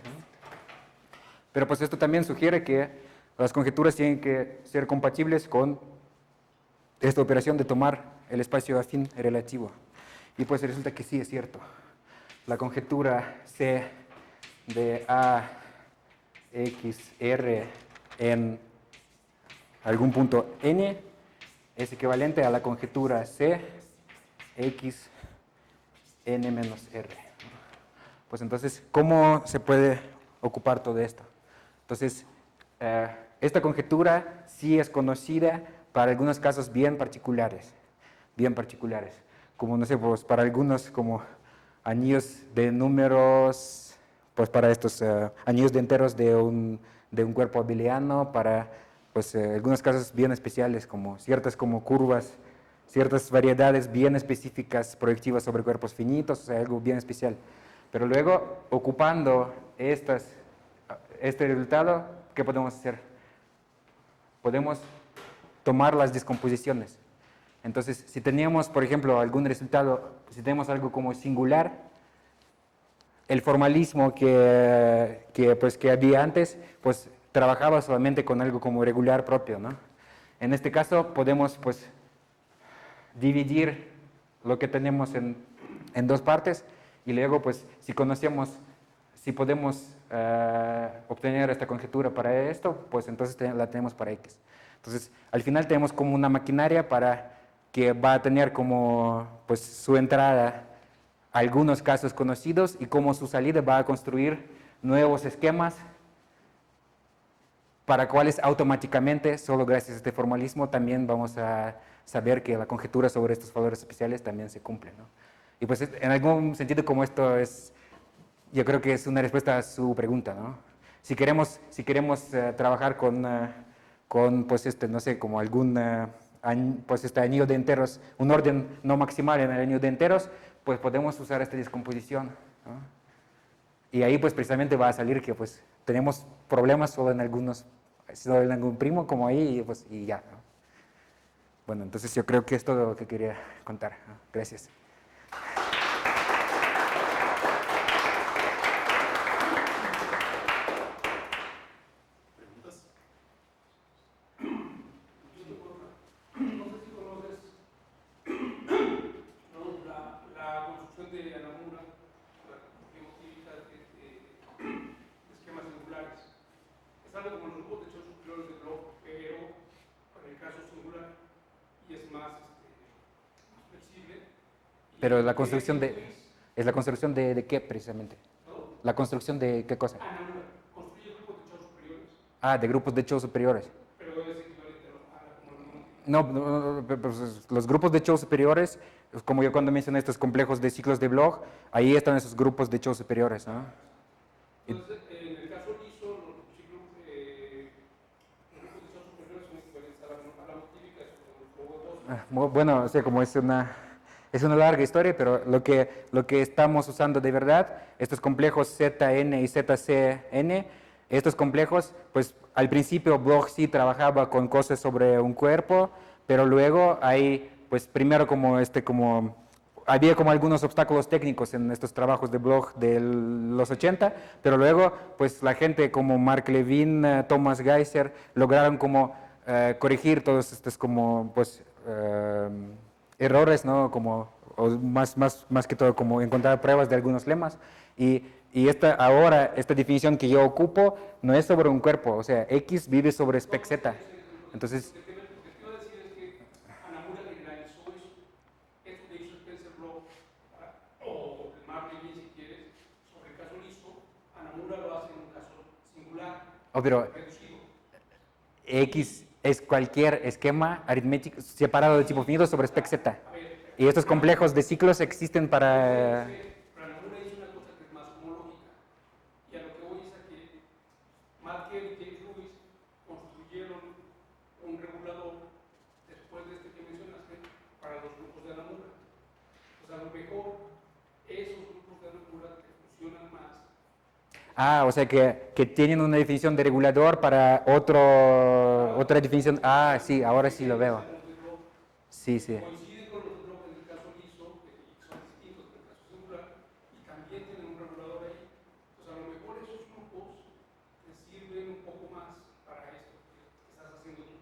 Speaker 2: Pero pues esto también sugiere que las conjeturas tienen que ser compatibles con esta operación de tomar el espacio afín relativo. Y pues resulta que sí es cierto. La conjetura C de AXR en algún punto N es equivalente a la conjetura C X N menos R. Pues entonces, ¿cómo se puede ocupar todo esto? Entonces, esta conjetura sí es conocida para algunos casos bien particulares, como no sé, pues para algunos como anillos de números, pues para estos anillos de enteros de un cuerpo abeliano, para pues algunos casos bien especiales como ciertas como curvas, ciertas variedades bien específicas proyectivas sobre cuerpos finitos, o sea, algo bien especial. Pero luego, ocupando este resultado, ¿qué podemos hacer? Podemos tomar las descomposiciones. Entonces, si teníamos, por ejemplo, algún resultado, si tenemos algo como singular, el formalismo que había antes, pues trabajaba solamente con algo como regular propio, ¿no? En este caso, podemos pues dividir lo que tenemos en dos partes y luego, pues, si podemos obtener esta conjetura para esto, pues entonces la tenemos para X. Entonces, al final tenemos como una maquinaria que va a tener como pues, su entrada algunos casos conocidos y como su salida va a construir nuevos esquemas para cuales automáticamente, solo gracias a este formalismo, también vamos a saber que la conjetura sobre estos valores especiales también se cumple, ¿no? Y pues en algún sentido como esto es, yo creo que es una respuesta a su pregunta, ¿no? Si queremos trabajar con pues no sé, como algún pues este anillo de enteros, un orden no maximal en el anillo de enteros, pues podemos usar esta descomposición, ¿no? Y ahí pues precisamente va a salir que pues tenemos problemas solo en algún primo como ahí y, pues, y ya, ¿no? Bueno, entonces yo creo que es todo lo que quería contar, ¿no? Gracias.
Speaker 5: ¿Preguntas?
Speaker 3: No sé si conoces ¿no? la construcción de Anamura, la geoquímica de esquemas singulares. Es algo como los grupos de hechos superiores de Bloch, pero para el caso singular, y es más flexible.
Speaker 2: Pero la construcción ¿es la construcción de qué precisamente?
Speaker 3: ¿No?
Speaker 2: ¿La construcción de qué cosa?
Speaker 3: Anamura construye grupos de hechos superiores,
Speaker 2: Ah, de grupos de hechos superiores.
Speaker 3: pero es equivalente a la comunidad.
Speaker 2: No, pues, los grupos de hechos superiores, como yo cuando mencioné estos complejos de ciclos de Bloch, ahí están esos grupos de hechos superiores, ¿no?
Speaker 3: Entonces, en el caso liso, los ciclos de grupos de hechos superiores son equivalentes a la motílica,
Speaker 2: Bueno, o sea, como es una larga historia, pero lo que estamos usando de verdad, estos complejos Zn y Zcn, estos complejos, pues al principio Bloch sí trabajaba con cosas sobre un cuerpo, pero luego hay, pues primero había como algunos obstáculos técnicos en estos trabajos de Bloch de los 80, pero luego pues la gente como Mark Levin, Thomas Geiser, lograron como corregir todos estos como pues errores, ¿no? Como, o más que todo como encontrar pruebas de algunos lemas y esta definición que yo ocupo no es sobre un cuerpo, o sea, X vive sobre spec Z. Entonces,
Speaker 3: Lo que te iba a decir es que Anamura generalizó eso. Esto que hizo Spencer Bloch, o Mark Levin si quieres, sobre el caso liso, Anamura lo hace en un caso singular,
Speaker 2: pero
Speaker 3: reducido.
Speaker 2: X es cualquier esquema aritmético separado de tipo finito sobre spec Z. Y estos complejos de ciclos existen para...
Speaker 3: Pero Anamura hizo una cosa que es más homológica. Y a lo que voy es a que Mathieu y James Lewis construyeron un regulador después de este que mencionaste para los grupos de Anamura. Pues a lo mejor esos grupos de Anamura que funcionan más.
Speaker 2: Ah, o sea que tienen una definición de regulador para otra definición. Ah, sí, ahora sí lo veo. Sí, sí.
Speaker 3: Coinciden con los de Bloch en el caso liso, que son distintos en el caso singular, y también tienen un regulador ahí. Pues a lo mejor esos grupos les sirven un poco más para esto que estás haciendo tú.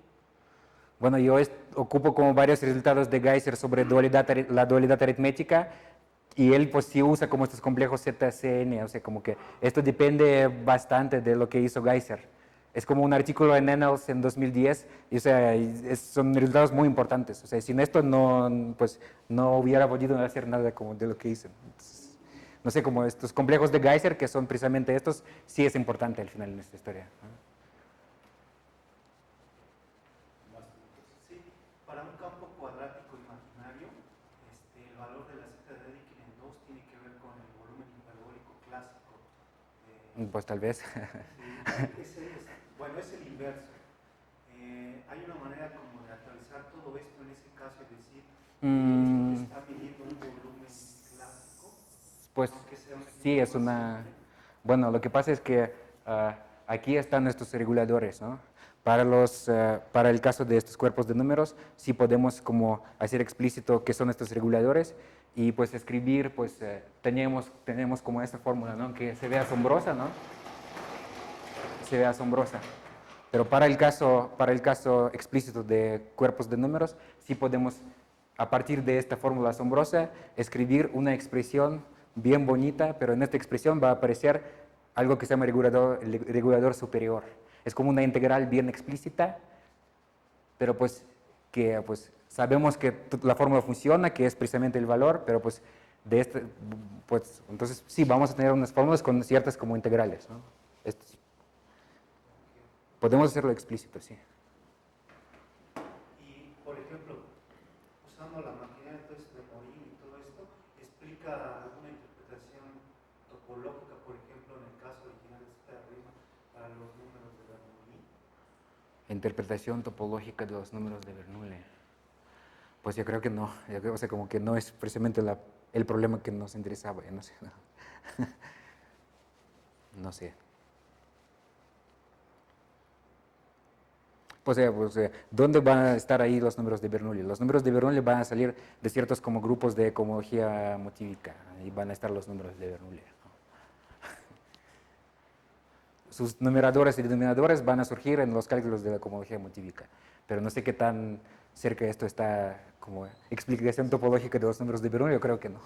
Speaker 2: Bueno, yo ocupo como varios resultados de Geiser sobre la dualidad aritmética y él pues sí usa como estos complejos ZCN, o sea, como que esto depende bastante de lo que hizo Geiser. Es como un artículo en Annals en 2010, y, o sea, son resultados muy importantes. O sea, sin esto pues, no hubiera podido hacer nada como de lo que hice. Entonces, no sé, como estos complejos de Geiser, que son precisamente estos, sí es importante al final en esta historia, ¿no?
Speaker 1: Sí, para un campo cuadrático imaginario, el valor de la z de Dedekind en 2 tiene que ver con el volumen hiperbólico clásico.
Speaker 2: Pues tal vez.
Speaker 1: Sí, bueno, es el inverso. Hay una manera como de actualizar todo esto en ese caso, es decir, esto está midiendo un volumen clásico.
Speaker 2: Pues
Speaker 1: aunque sea un
Speaker 2: sí, es
Speaker 1: ejemplo
Speaker 2: una...
Speaker 1: simple.
Speaker 2: Bueno, lo que pasa es que aquí están estos reguladores, ¿no? Para el caso de estos cuerpos de números, sí podemos como hacer explícito qué son estos reguladores y pues escribir, pues tenemos como esta fórmula, ¿no? Que se ve asombrosa, ¿no? Se ve asombrosa. Pero para el caso explícito de cuerpos de números, sí podemos, a partir de esta fórmula asombrosa, escribir una expresión bien bonita, pero en esta expresión va a aparecer algo que se llama regulador superior. Es como una integral bien explícita, pero pues que pues sabemos que la fórmula funciona, que es precisamente el valor, pero pues de este, pues entonces sí, vamos a tener unas fórmulas con ciertas como integrales, ¿no? Esto sí. Podemos hacerlo explícito, sí.
Speaker 1: Y, por ejemplo, usando la maquinaria entonces de Morin y todo esto, ¿explica alguna interpretación topológica, por ejemplo, en el caso original de arriba, para los números de Bernoulli?
Speaker 2: Interpretación topológica de los números de Bernoulli. Pues yo creo que no, yo creo, o sea, como que no es precisamente el problema que nos interesaba, no sé. No sé. Pues, ¿dónde van a estar ahí los números de Bernoulli? Los números de Bernoulli van a salir de ciertos como grupos de cohomología motívica y van a estar los números de Bernoulli, ¿no? Sus numeradores y denominadores van a surgir en los cálculos de la cohomología motívica, pero no sé qué tan cerca esto está como explicación topológica de los números de Bernoulli, yo creo que no.